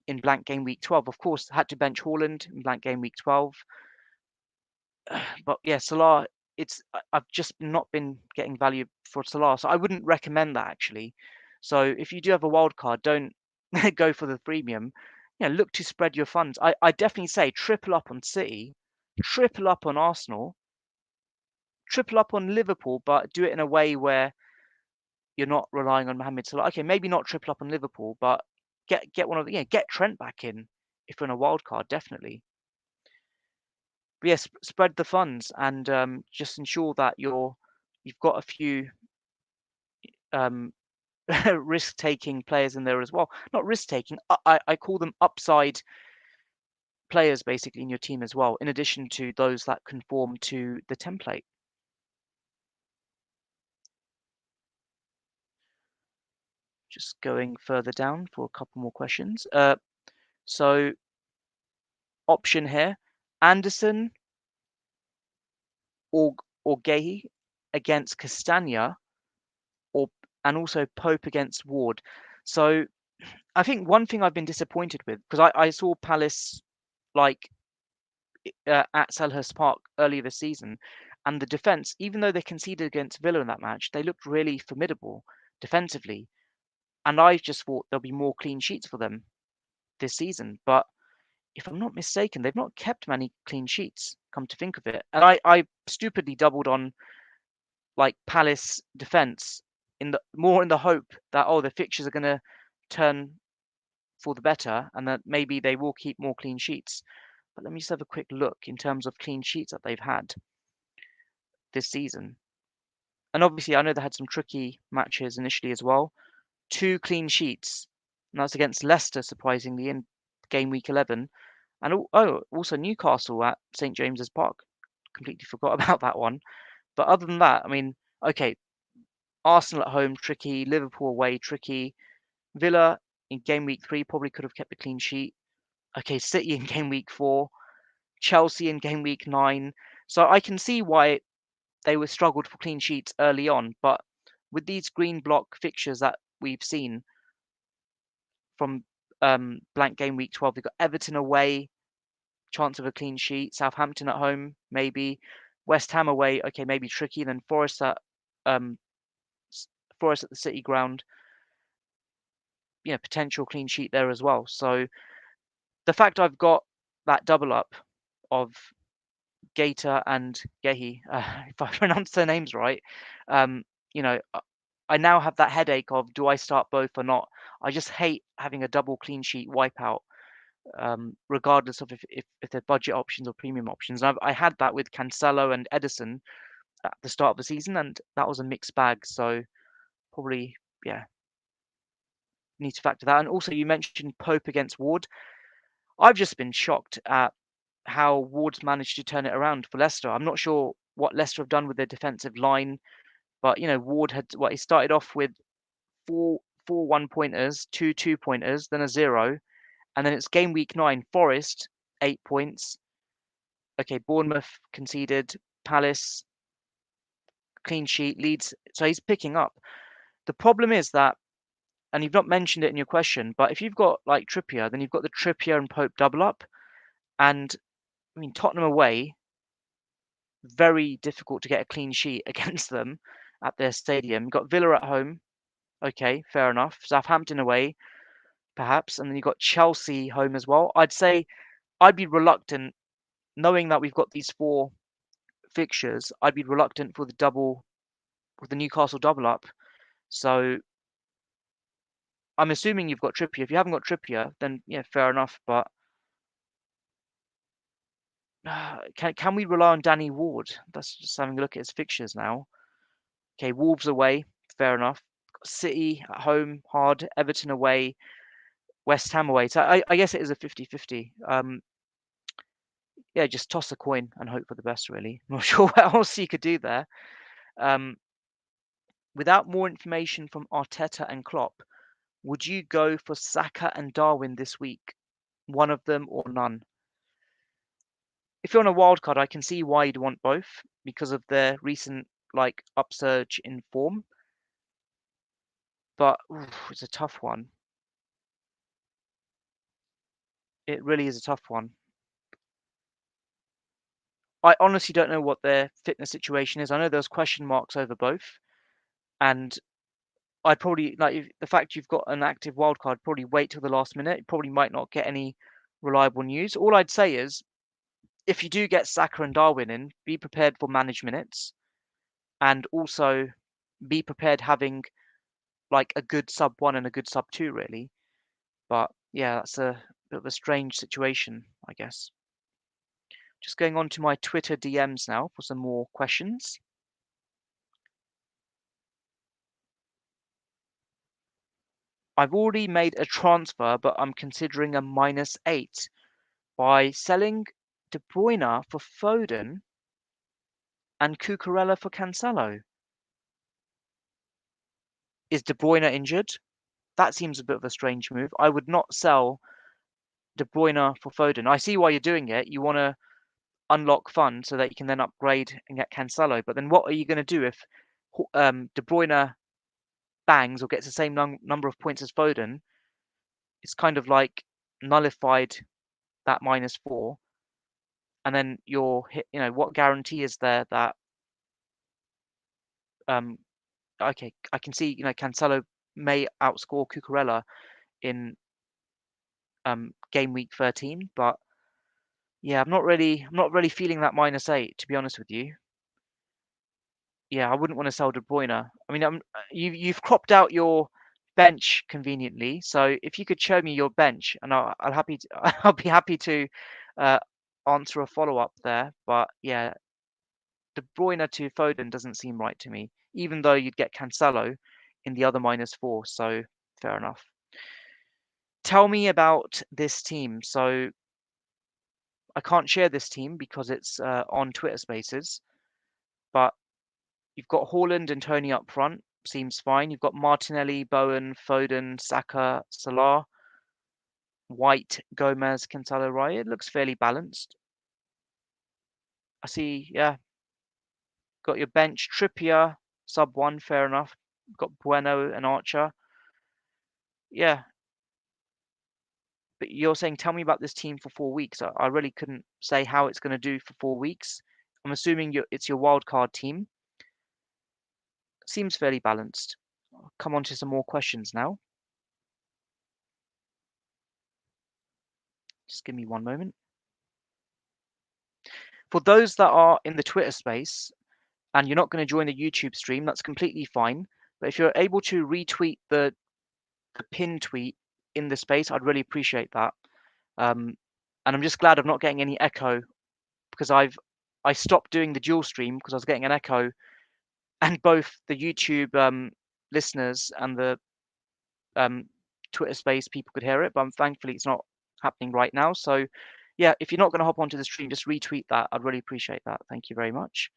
in blank game week 12. Of course, I had to bench Haaland in blank game week 12. But yeah, Salah, I've just not been getting value for Salah, so I wouldn't recommend that actually. So if you do have a wild card, don't go for the premium. Look to spread your funds. I definitely say triple up on City, triple up on Arsenal, triple up on Liverpool, but do it in a way where you're not relying on Mohamed Salah. Okay, maybe not triple up on Liverpool, but get one of the get Trent back in if you're in a wild card, definitely. But yes, spread the funds and just ensure that you've got a few um, risk-taking players in there as well. Not risk-taking, I call them upside players basically in your team as well, in addition to those that conform to the template. Just going further down for a couple more questions. So option here, Anderson or Gahey against Castagna, and also Pope against Ward. So I think one thing I've been disappointed with, because I saw Palace like at Selhurst Park earlier this season, and the defense, even though they conceded against Villa in that match, they looked really formidable defensively. And I just thought there'll be more clean sheets for them this season. But if I'm not mistaken, they've not kept many clean sheets, come to think of it. And I stupidly doubled on like Palace defense in the hope that the fixtures are gonna turn for the better and that maybe they will keep more clean sheets. But let me just have a quick look in terms of clean sheets that they've had this season. And obviously I know they had some tricky matches initially as well. 2 clean sheets. And that's against Leicester, surprisingly, in game week 11. And also Newcastle at St James's Park. Completely forgot about that one. But other than that, I mean, okay, Arsenal at home, tricky. Liverpool away, tricky. Villa in game week 3 probably could have kept a clean sheet. Okay, City in game week 4. Chelsea in game week 9. So I can see why they were struggled for clean sheets early on. But with these green block fixtures that we've seen from blank game week 12, they've got Everton away, chance of a clean sheet. Southampton at home, maybe. West Ham away, okay, maybe tricky. Then Forest at the City ground, potential clean sheet there as well. So the fact I've got that double up of Gator and Gehi, if I pronounce their names right, um, you know, I now have that headache of do I start both or not? I just hate having a double clean sheet wipeout, regardless of if they're budget options or premium options. And I had that with Cancelo and Edison at the start of the season, and that was a mixed bag. So probably, yeah, need to factor that. And also, you mentioned Pope against Ward. I've just been shocked at how Ward's managed to turn it around for Leicester. I'm not sure what Leicester have done with their defensive line, but Ward he started off with four 1-pointers, 2 2-pointers, then a 0, and then it's game week 9, Forest 8 points. Okay, Bournemouth conceded, Palace clean sheet, Leeds. So he's picking up. The problem is that, and you've not mentioned it in your question, but if you've got like Trippier, then you've got the Trippier and Pope double up, and I mean Tottenham away, very difficult to get a clean sheet against them at their stadium. You've got Villa at home, okay, fair enough. Southampton away, perhaps, and then you've got Chelsea home as well. I'd say I'd be reluctant, knowing that we've got these 4 fixtures. I'd be reluctant for the Newcastle double up. So I'm assuming you've got Trippier. If you haven't got Trippier, then yeah, fair enough. But can we rely on Danny Ward? That's just having a look at his fixtures now. Okay, Wolves away, fair enough. City at home, hard. Everton away, West Ham away. So I guess it is a 50-50. Yeah, just toss a coin and hope for the best, really. I'm not sure what else you could do there. Without more information from Arteta and Klopp, would you go for Saka and Darwin this week? One of them or none? If you're on a wild card, I can see why you'd want both because of their recent upsurge in form. But it's a tough one. It really is a tough one. I honestly don't know what their fitness situation is. I know there's question marks over both, and I'd probably the fact you've got an active wildcard. Probably wait till the last minute. You probably might not get any reliable news. All I'd say is, if you do get Saka and Darwin in, be prepared for managed minutes. and also be prepared having like a good sub 1 and a good sub 2 really. But yeah, that's a bit of a strange situation, I guess. Just going on to my Twitter DMs now for some more questions. I've already made a transfer, but I'm considering a -8 by selling De Bruyne for Foden and Cucurella for Cancelo. Is De Bruyne injured? That seems a bit of a strange move. I would not sell De Bruyne for Foden. I see why you're doing it. You want to unlock funds so that you can then upgrade and get Cancelo. But then what are you going to do if De Bruyne bangs or gets the same number of points as Foden? It's kind of like nullified that -4, and then you're hit. You know, what guarantee is there that um okay, I can see, Cancelo may outscore Cucurella in game week 13, but yeah, I'm not really feeling that -8 to be honest with you. Yeah, I wouldn't want to sell De Bruyne. I mean, you've cropped out your bench conveniently, so if you could show me your bench, and I'll happy to, I'll be happy to uh, answer a follow up there. But yeah, De Bruyne to Foden doesn't seem right to me, even though you'd get Cancelo in the other -4. So fair enough. Tell me about this team. So I can't share this team because it's on Twitter Spaces, but you've got Haaland and Tony up front. Seems fine. You've got Martinelli, Bowen, Foden, Saka, Salah, White, Gomez, Cancelo, Raya. It looks fairly balanced. I see, yeah. Got your bench, Trippier, sub 1, fair enough. Got Bueno and Archer. Yeah, but you're saying tell me about this team for 4 weeks. I really couldn't say how it's going to do for 4 weeks. I'm assuming it's your wild card team. Seems fairly balanced. I'll come on to some more questions now. Just give me one moment. For those that are in the Twitter space and you're not going to join the YouTube stream, that's completely fine. But if you're able to retweet the pin tweet in the space, I'd really appreciate that. And I'm just glad I'm not getting any echo because I stopped doing the dual stream because I was getting an echo, and both the YouTube listeners and the um, Twitter space people could hear it. But thankfully it's not happening right now. So yeah, if you're not going to hop onto the stream, just retweet that. I'd really appreciate that. Thank you very much.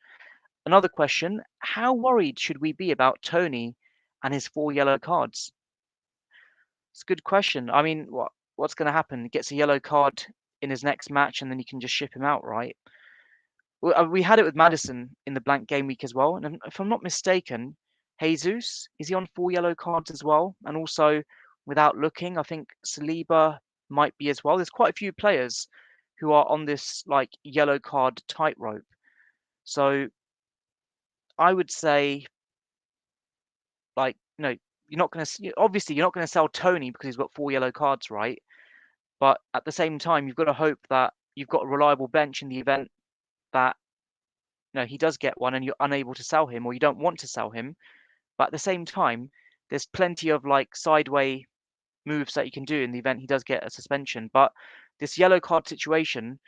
Another question: how worried should we be about Tony and his 4 yellow cards? It's a good question. I mean, what's going to happen? He gets a yellow card in his next match, and then you can just ship him out, right? We had it with Madison in the blank game week as well, and if I'm not mistaken, Jesus, is he on 4 yellow cards as well? And also, without looking, I think Saliba might be as well. There's quite a few players who are on this like yellow card tightrope. So I would say, like, you're not going to obviously you're not going to sell Tony because he's got 4 yellow cards, right? But at the same time, you've got to hope that you've got a reliable bench in the event that he does get one and you're unable to sell him or you don't want to sell him. But at the same time, there's plenty of like sideway moves that you can do in the event he does get a suspension. But this yellow card situation,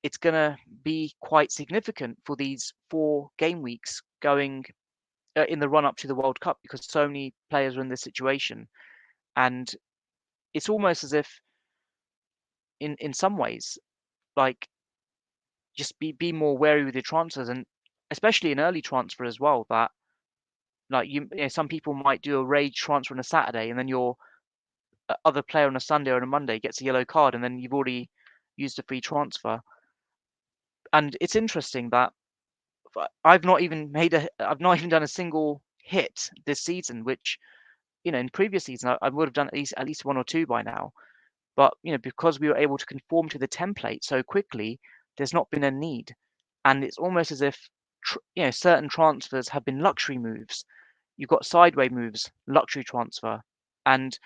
it's going to be quite significant for these 4 game weeks going in the run up to the World Cup because so many players are in this situation. And it's almost as if, in some ways, like just be more wary with your transfers, and especially an early transfer as well. That like some people might do a rage transfer on a Saturday, and then your other player on a Sunday or on a Monday gets a yellow card, and then you've already used a free transfer. And it's interesting that I've not even done a single hit this season, which in previous season I would have done at least 1 or 2 by now. But because we were able to conform to the template so quickly, there's not been a need, and it's almost as if certain transfers have been luxury moves. You've got sideway moves, luxury transfer, and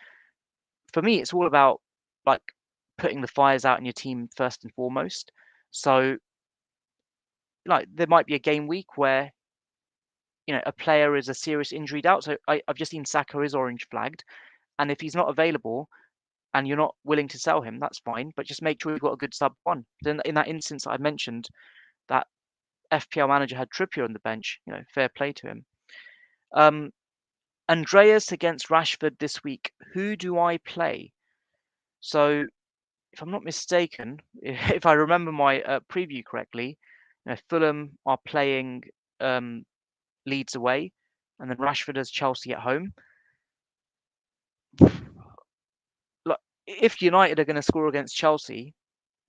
for me, it's all about like putting the fires out in your team first and foremost. So, like, there might be a game week where a player is a serious injury doubt. So I've just seen Saka is orange flagged, and if he's not available and you're not willing to sell him, that's fine. But just make sure you've got a good sub one. Then in that instance, I mentioned that FPL manager had Trippier on the bench. Fair play to him. Andreas against Rashford this week. Who do I play? So if I'm not mistaken, if I remember my preview correctly, Fulham are playing Leeds away, and then Rashford has Chelsea at home. Look, if United are going to score against Chelsea,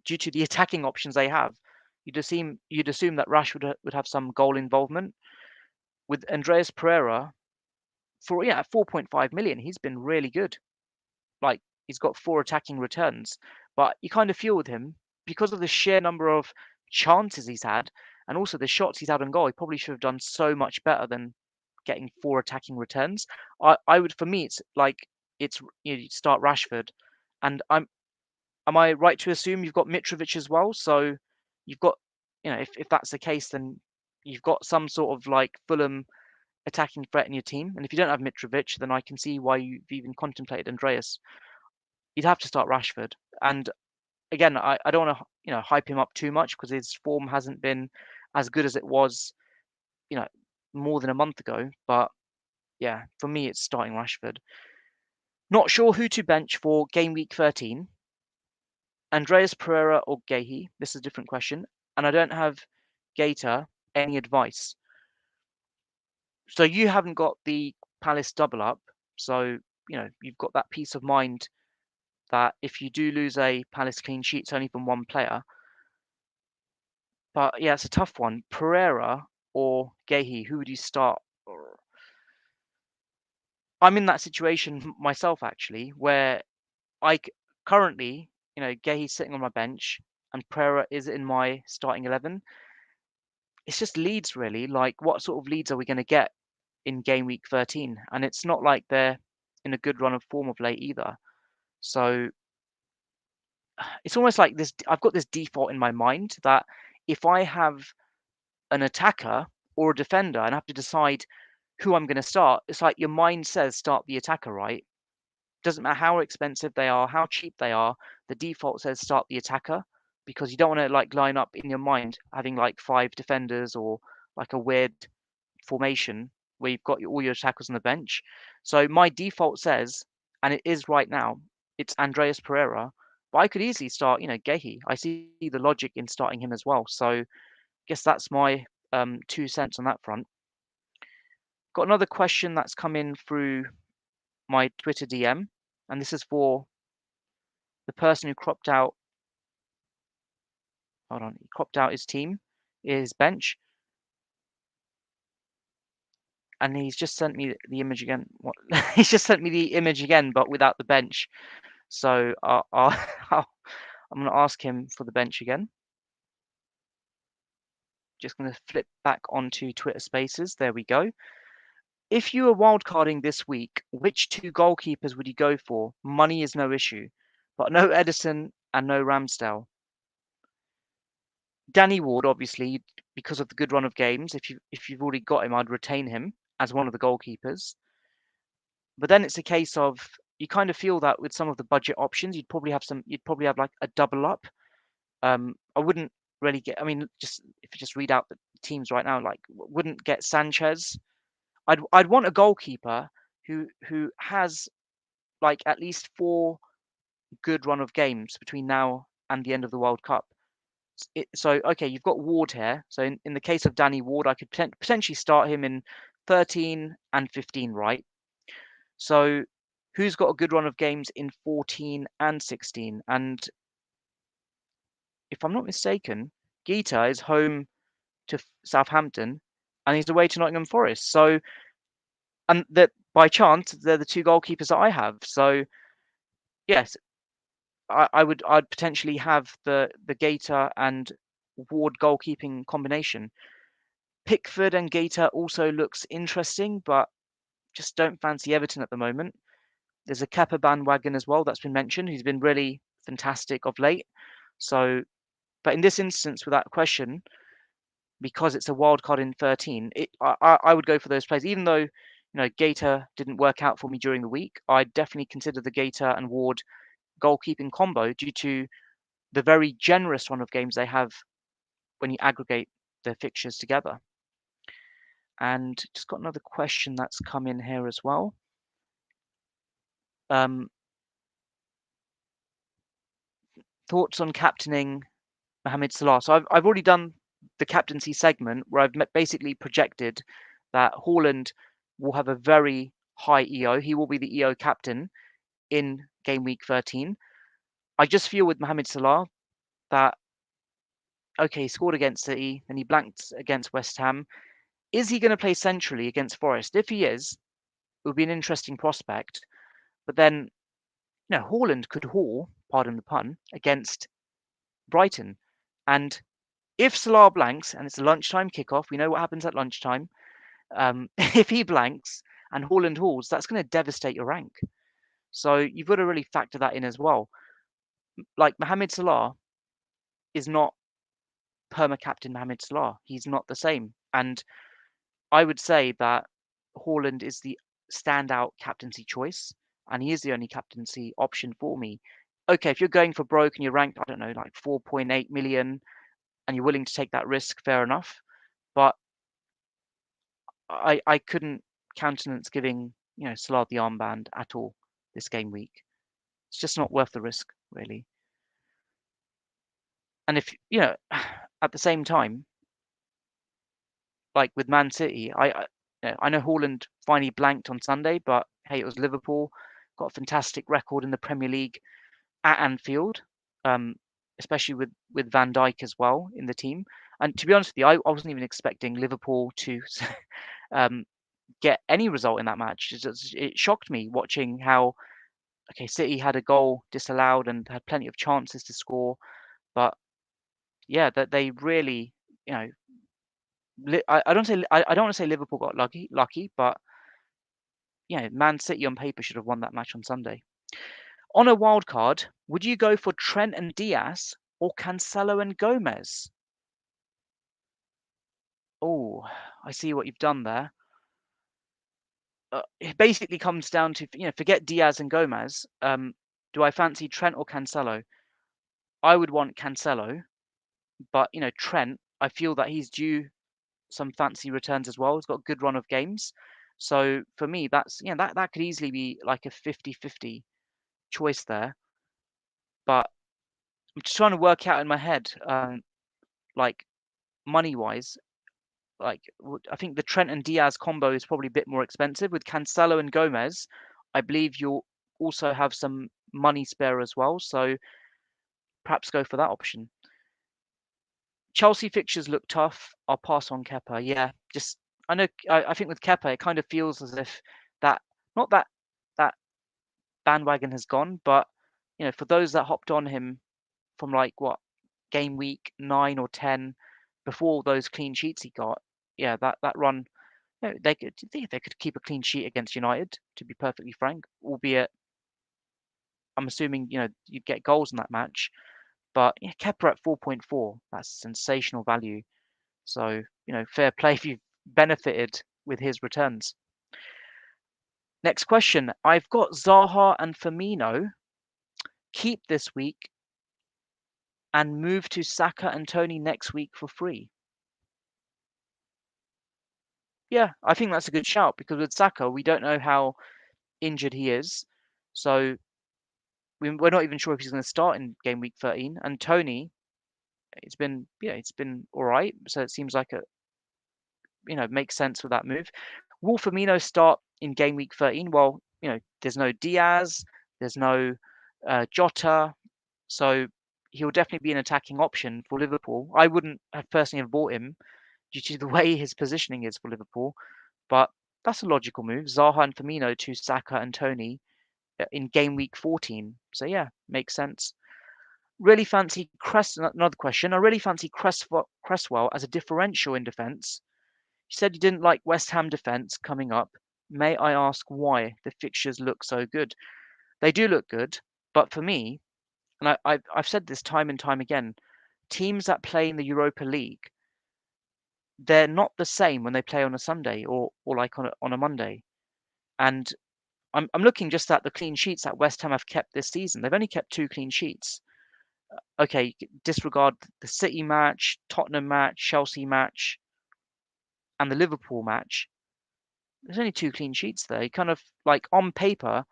due to the attacking options they have, you'd assume that Rashford would have some goal involvement. With Andreas Pereira, at 4.5 million, he's been really good. Like, he's got 4 attacking returns, but you kind of feel with him because of the sheer number of chances he's had and also the shots he's had on goal. He probably should have done so much better than getting 4 attacking returns. I would, for me, it's like you start Rashford, and am I right to assume you've got Mitrovic as well? So you've got, if that's the case, then you've got some sort of like Fulham attacking threat in your team. And if you don't have Mitrovic, then I can see why you've even contemplated Andreas. You'd have to start Rashford. And again, I don't want to hype him up too much because his form hasn't been as good as it was, more than a month ago. But yeah, for me, it's starting Rashford. Not sure who to bench for game week 13. Andreas Pereira or Gehi? This is a different question. And I don't have Gator. Any advice? So you haven't got the Palace double up. So, you've got that peace of mind that if you do lose a Palace clean sheet, it's only from one player. But yeah, it's a tough one. Pereira or Gehi, who would you start? I'm in that situation myself, actually, where currently, Gehi's sitting on my bench and Pereira is in my starting 11. It's just Leeds, really. Like, what sort of leads are we going to get in game week 13? And it's not like they're in a good run of form of late either. So it's almost like this. I've got this default in my mind that if I have an attacker or a defender and I have to decide who I'm going to start, it's like your mind says start the attacker, right? Doesn't matter how expensive they are, how cheap they are, the default says start the attacker because you don't want to like line up in your mind having like 5 defenders or like a weird formation where you've got all your attackers on the bench. So my default says, and it is right now, it's Andreas Pereira, but I could easily start, Gehi. I see the logic in starting him as well. So I guess that's my 2 cents on that front. Got another question that's come in through my Twitter DM, and this is for the person who cropped out. Hold on, he cropped out his team, his bench, and he's just sent me the image again. What? He's just sent me the image again, but without the bench. So I'm going to ask him for the bench again. Just going to flip back onto Twitter Spaces. There we go. If you were wildcarding this week, which 2 goalkeepers would you go for? Money is no issue, but no Edison and no Ramsdale. Danny Ward, obviously, because of the good run of games. If you've already got him, I'd retain him as one of the goalkeepers. But then it's a case of you kind of feel that with some of the budget options, you'd probably have like a double up. I wouldn't really get. I mean, if you just read out the teams right now, like wouldn't get Sanchez. I'd want a goalkeeper who has like at least 4 good run of games between now and the end of the World Cup. So okay, you've got Ward here. So in the case of Danny Ward, I could potentially start him in 13 and 15, right? So who's got a good run of games in 14 and 16? And if I'm not mistaken, Gita is home to Southampton and he's away to Nottingham Forest. So, and that by chance, they're the 2 goalkeepers that I have. So yes, I'd potentially have the Gator and Ward goalkeeping combination. Pickford and Gator also looks interesting, but just don't fancy Everton at the moment. There's a Kepa bandwagon as well that's been mentioned, who's been really fantastic of late. So, but in this instance with that question, because it's a wild card in 13. I would go for those plays, even though Gator didn't work out for me during the week. I definitely consider the Gator and Ward goalkeeping combo due to the very generous run of games they have when you aggregate their fixtures together. And just got another question that's come in here as well. Thoughts on captaining Mohamed Salah? So I've already done the captaincy segment where I've basically projected that Haaland will have a very high EO. He will be the EO captain in game week 13. I just feel with Mohamed Salah that, okay, he scored against City and he blanked against West Ham. Is he going to play centrally against Forest? If he is, it would be an interesting prospect. But then, Haaland could haul, pardon the pun, against Brighton. And if Salah blanks and it's a lunchtime kickoff, we know what happens at lunchtime. If he blanks and Haaland hauls, that's going to devastate your rank. So you've got to really factor that in as well. Like Mohamed Salah is not perma-captain Mohamed Salah. He's not the same. And I would say that Haaland is the standout captaincy choice, and he is the only captaincy option for me. Okay, if you're going for broke and you're ranked, I don't know, like 4.8 million, and you're willing to take that risk, fair enough. But I couldn't countenance giving Salah the armband at all this game week. It's just not worth the risk, really. And if at the same time, like with Man City, I know Haaland finally blanked on Sunday, but hey, it was Liverpool. Got a fantastic record in the Premier League at Anfield, especially with Van Dijk as well in the team. And to be honest with you, I wasn't even expecting Liverpool to get any result in that match. It shocked me watching how City had a goal disallowed and had plenty of chances to score, but yeah, that they really, I don't want to say Liverpool got lucky, but Man City on paper should have won that match on Sunday. On a wild card, would you go for Trent and Diaz or Cancelo and Gomez? Oh, I see what you've done there. It basically comes down to forget Diaz and Gomez. Do I fancy Trent or Cancelo? I would want Cancelo, but Trent, I feel that he's due some fancy returns as well. He's got a good run of games. So for me, that's that could easily be like a 50-50 choice there. But I'm just trying to work out in my head, like money wise, like I think the Trent and Diaz combo is probably a bit more expensive. With Cancelo and Gomez, I believe you'll also have some money spare as well. So perhaps go for that option. Chelsea fixtures look tough. I'll pass on Kepa. Yeah, just I know. I think with Kepa, it kind of feels as if that not that that bandwagon has gone, but for those that hopped on him from like what game week 9 or 10 before those clean sheets he got, yeah, that run, they could keep a clean sheet against United. To be perfectly frank, albeit I'm assuming you'd get goals in that match. But yeah, Kepa at 4.4, that's sensational value. So, fair play if you've benefited with his returns. Next question. I've got Zaha and Firmino. Keep this week and move to Saka and Tony next week for free. Yeah, I think that's a good shout because with Saka, we don't know how injured he is. So we're not even sure if he's going to start in game week 13. And Tony, it's been all right. So it seems like makes sense with that move. Will Firmino start in game week 13? Well, there's no Diaz, there's no Jota, so he'll definitely be an attacking option for Liverpool. I wouldn't have personally have bought him due to the way his positioning is for Liverpool, but that's a logical move. Zaha and Firmino to Saka and Tony in game week 14. So yeah, makes sense. Really fancy another question. I really fancy Cresswell as a differential in defence. You said you didn't like West Ham defence coming up. May I ask why the fixtures look so good? They do look good, but for me, and I've said this time and time again, teams that play in the Europa League, they're not the same when they play on a Sunday or like on a Monday. And I'm looking just at the clean sheets that West Ham have kept this season. They've only kept 2 clean sheets. Okay, disregard the City match, Tottenham match, Chelsea match, and the Liverpool match. There's only 2 clean sheets there. You kind of like on paper,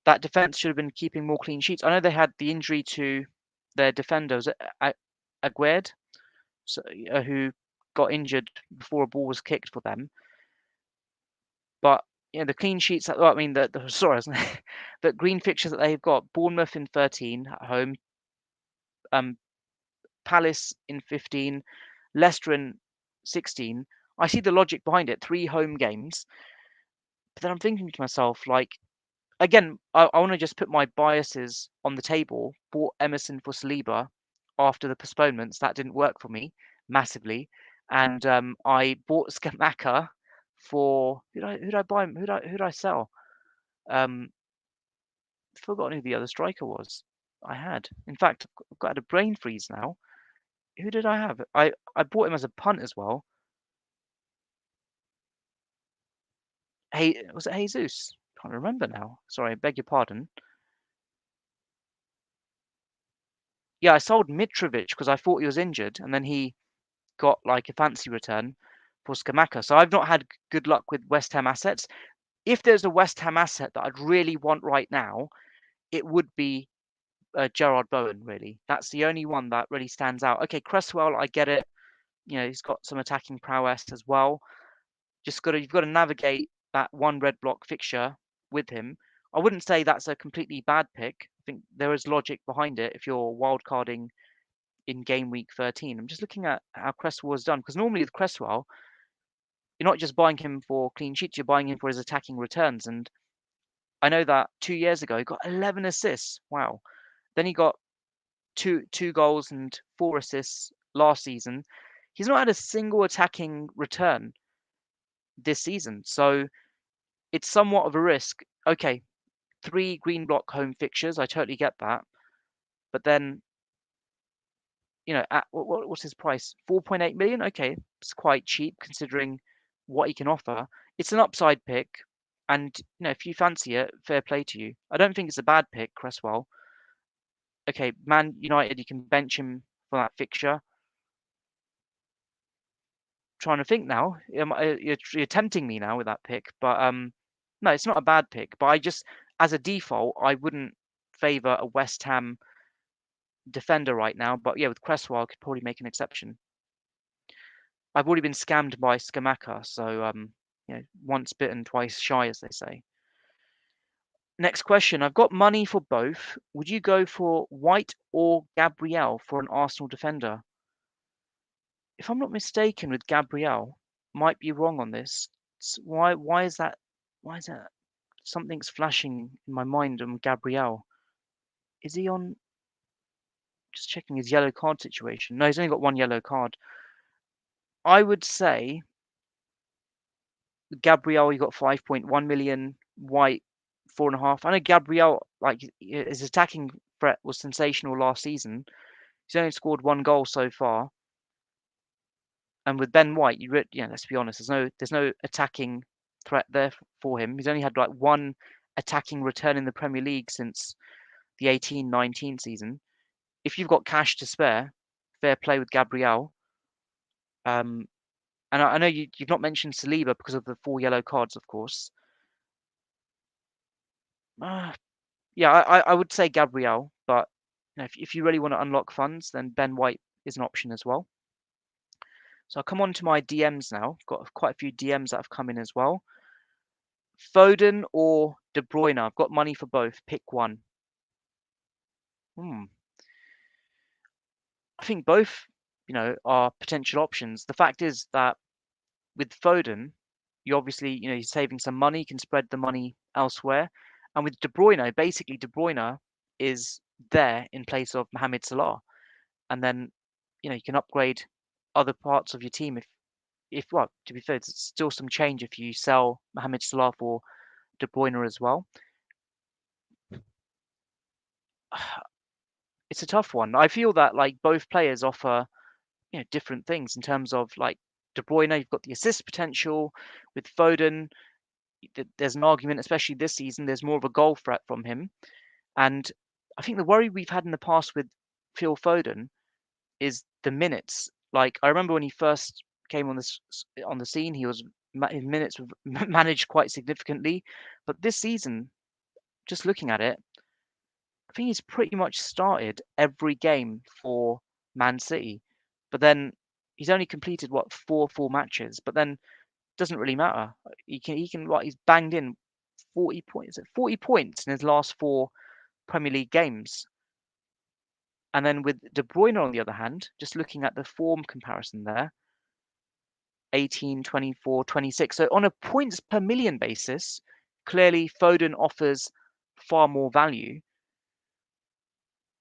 that defense should have been keeping more clean sheets. I know they had the injury to their defender, was it Aguerd, so, who got injured before a ball was kicked for them. But the clean sheets. Well, I mean, sorry, the green fixtures that they've got: Bournemouth in 13 at home, um, Palace in 15, Leicester in 16. I see the logic behind it. 3 home games, but then I'm thinking to myself, like, again, I want to just put my biases on the table. Bought Emerson for Saliba after the postponements. That didn't work for me massively, and I bought Skamaka for who did I buy? Who did I sell? Um, Forgotten who the other striker was. I had. In fact, I've got a brain freeze now. Who did I have? I bought him as a punt as well. Hey, was it Jesus? Can't remember now. Sorry, I beg your pardon. Yeah, I sold Mitrovic because I thought he was injured, and then he got like a fancy return for Skamaka. So I've not had good luck with West Ham assets. If there's a West Ham asset that I'd really want right now, it would be Gerard Bowen. Really, that's the only one that really stands out. Okay, Cresswell, I get it. He's got some attacking prowess as well. You've got to navigate that one red block fixture with him. I wouldn't say that's a completely bad pick. I think there is logic behind it if you're wildcarding in game week 13. I'm just looking at how Cresswell was done, because normally with Cresswell, you're not just buying him for clean sheets, you're buying him for his attacking returns. And I know that 2 years ago he got 11 assists. Wow. Then he got two goals and 4 assists last season. He's not had a single attacking return this season. So it's somewhat of a risk. Okay, 3 green block home fixtures, I totally get that. But then, at what's his price? 4.8 million? Okay, it's quite cheap considering what he can offer. It's an upside pick, and if you fancy it, fair play to you. I don't think it's a bad pick, Cresswell. Okay, Man United, you can bench him for that fixture. Trying to think now. You're tempting me now with that pick, but no, it's not a bad pick. But as a default, I wouldn't favour a West Ham defender right now. But yeah, with Cresswell, I could probably make an exception. I've already been scammed by Skamaka, so once bitten, twice shy, as they say. Next question. I've got money for both. Would you go for White or Gabriel for an Arsenal defender? If I'm not mistaken, with Gabriel, might be wrong on this. Why is that? Why is that? Something's flashing in my mind on Gabriel. Is he on? Just checking his yellow card situation. No, he's only got 1 yellow card. I would say Gabriel, you got 5.1 million. White, 4.5. I know Gabriel, like his attacking threat was sensational last season. He's only scored 1 goal so far. And with Ben White, let's be honest, there's no attacking threat there for him. He's only had like 1 attacking return in the Premier League since the 18-19 season. If you've got cash to spare, fair play with Gabriel. And I know you've not mentioned Saliba because of the 4 yellow cards, of course. Yeah, I would say Gabriel, but if you really want to unlock funds, then Ben White is an option as well. So I'll come on to my DMs now. I've got quite a few DMs that have come in as well. Foden or De Bruyne? I've got money for both. Pick one. I think both, are potential options. The fact is that with Foden, you obviously, he's saving some money, you can spread the money elsewhere. And with De Bruyne, basically De Bruyne is there in place of Mohamed Salah. And then, you can upgrade other parts of your team if well, to be fair, it's still some change if you sell Mohamed Salah for De Bruyne as well. It's a tough one. I feel that like both players offer different things in terms of like De Bruyne, you've got the assist potential. With Foden, there's an argument, especially this season, there's more of a goal threat from him. And I think the worry we've had in the past with Phil Foden is the minutes. Like, I remember when he first came on on the scene, his minutes were managed quite significantly. But this season, just looking at it, I think he's pretty much started every game for Man City. But then he's only completed what, four full matches. But then doesn't really matter. He can like, he's banged in 40 points. 40 points in his last four Premier League games. And then with De Bruyne, on the other hand, just looking at the form comparison there, 18, 24, 26. So on a points per million basis, clearly Foden offers far more value.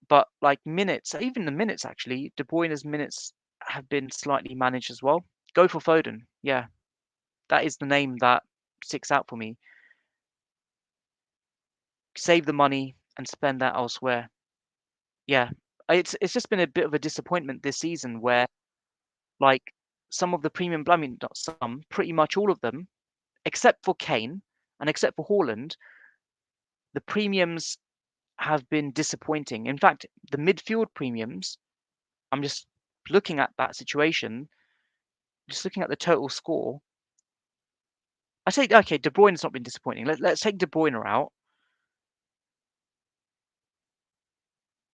But like minutes, even the minutes actually, De Bruyne's minutes have been slightly managed as well. Go for Foden. Yeah, that is the name that sticks out for me. Save the money and spend that elsewhere. Yeah, it's just been a bit of a disappointment this season where like some of the premium, I mean not some, pretty much all of them, except for Kane and except for Haaland, the premiums have been disappointing. In fact, the midfield premiums, I'm just looking at that situation, just looking at the total score. I say, okay, De Bruyne's not been disappointing. Let's take De Bruyne out.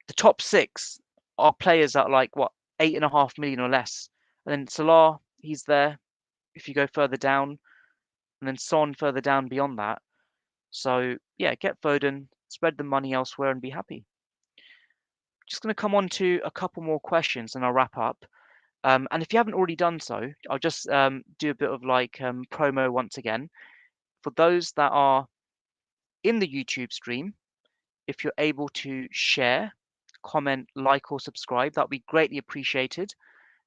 The top six are players that are like, what, 8.5 million or less. And then Salah, he's there. If you go further down, and then Son further down beyond that. So yeah, get Foden, spread the money elsewhere, and be happy. Just going to come on to a couple more questions, and I'll wrap up. And if you haven't already done so, I'll just do a bit of like promo once again. For those that are in the YouTube stream, if you're able to share, comment, like, or subscribe, that would be greatly appreciated.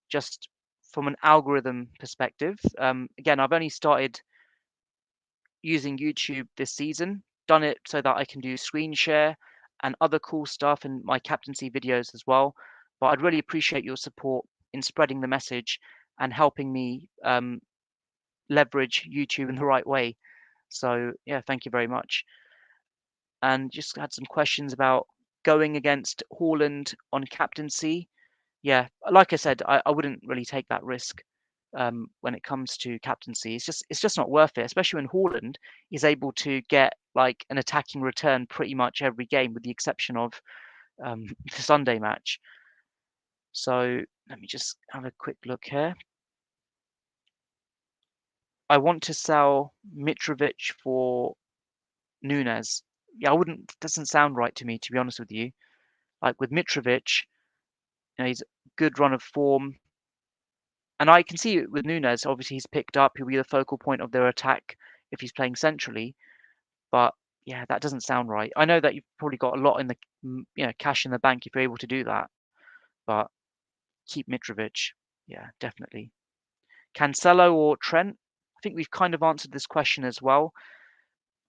Just from an algorithm perspective. Again, I've only started using YouTube this season, done it so that I can do screen share and other cool stuff in my captaincy videos as well. But I'd really appreciate your support in spreading the message and helping me leverage YouTube in the right way. So yeah, thank you very much. And just had some questions about going against Haaland on captaincy. Yeah, like I said, I wouldn't really take that risk when it comes to captaincy. It's just not worth it, especially when Haaland is able to get like an attacking return pretty much every game, with the exception of the Sunday match. So let me just have a quick look here. I want to sell Mitrovic for Nunes. Yeah, I wouldn't. Doesn't sound right to me, to be honest with you. Like with Mitrovic, he's a good run of form. And I can see it with Nunes. Obviously, he's picked up. He'll be the focal point of their attack if he's playing centrally. But yeah, that doesn't sound right. I know that you've probably got a lot in the cash in the bank if you're able to do that. But keep Mitrovic. Yeah, definitely. Cancelo or Trent? I think we've kind of answered this question as well.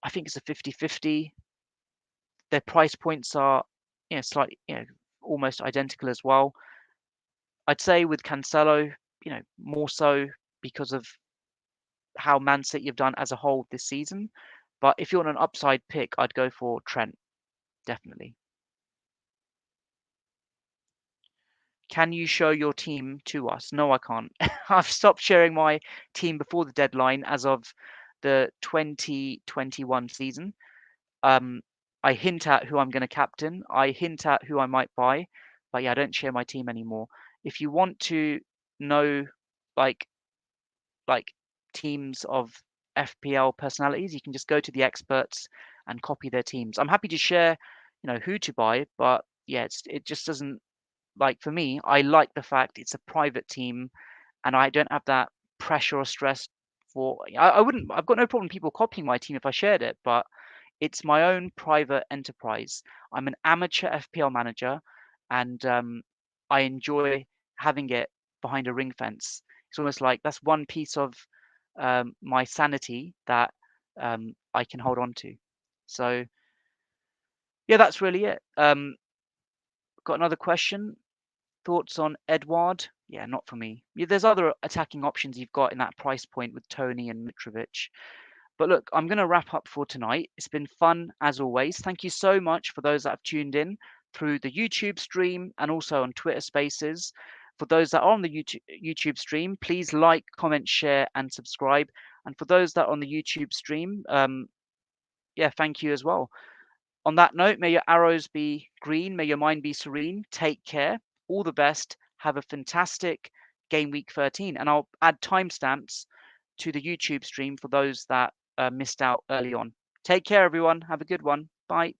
I think it's a 50-50. Their price points are slightly almost identical as well. I'd say with Cancelo, more so because of how Man City have done as a whole this season. But if you want an upside pick, I'd go for Trent, definitely. Can you show your team to us? No, I can't. I've stopped sharing my team before the deadline as of the 2021 season. I hint at who I'm going to captain. I hint at who I might buy, but yeah, I don't share my team anymore. If you want to know, like teams of FPL personalities, you can just go to the experts and copy their teams. I'm happy to share, who to buy, but yeah, it just doesn't, like, for me, I like the fact it's a private team and I don't have that pressure or stress for. I wouldn't. I've got no problem people copying my team if I shared it, but it's my own private enterprise. I'm an amateur FPL manager, and I enjoy having it behind a ring fence. It's almost like that's one piece of my sanity that I can hold on to. So yeah, that's really it. Got another question. Thoughts on Edouard? Yeah, not for me. Yeah, there's other attacking options you've got in that price point with Tony and Mitrovic. But look, I'm going to wrap up for tonight. It's been fun as always. Thank you so much for those that have tuned in through the YouTube stream and also on Twitter Spaces. For those that are on the YouTube stream, please like, comment, share, and subscribe. And for those that are on the YouTube stream, yeah, thank you as well. On that note, may your arrows be green, may your mind be serene. Take care. All the best. Have a fantastic game week 13. And I'll add timestamps to the YouTube stream for those that missed out early on. Take care, everyone. Have a good one. Bye.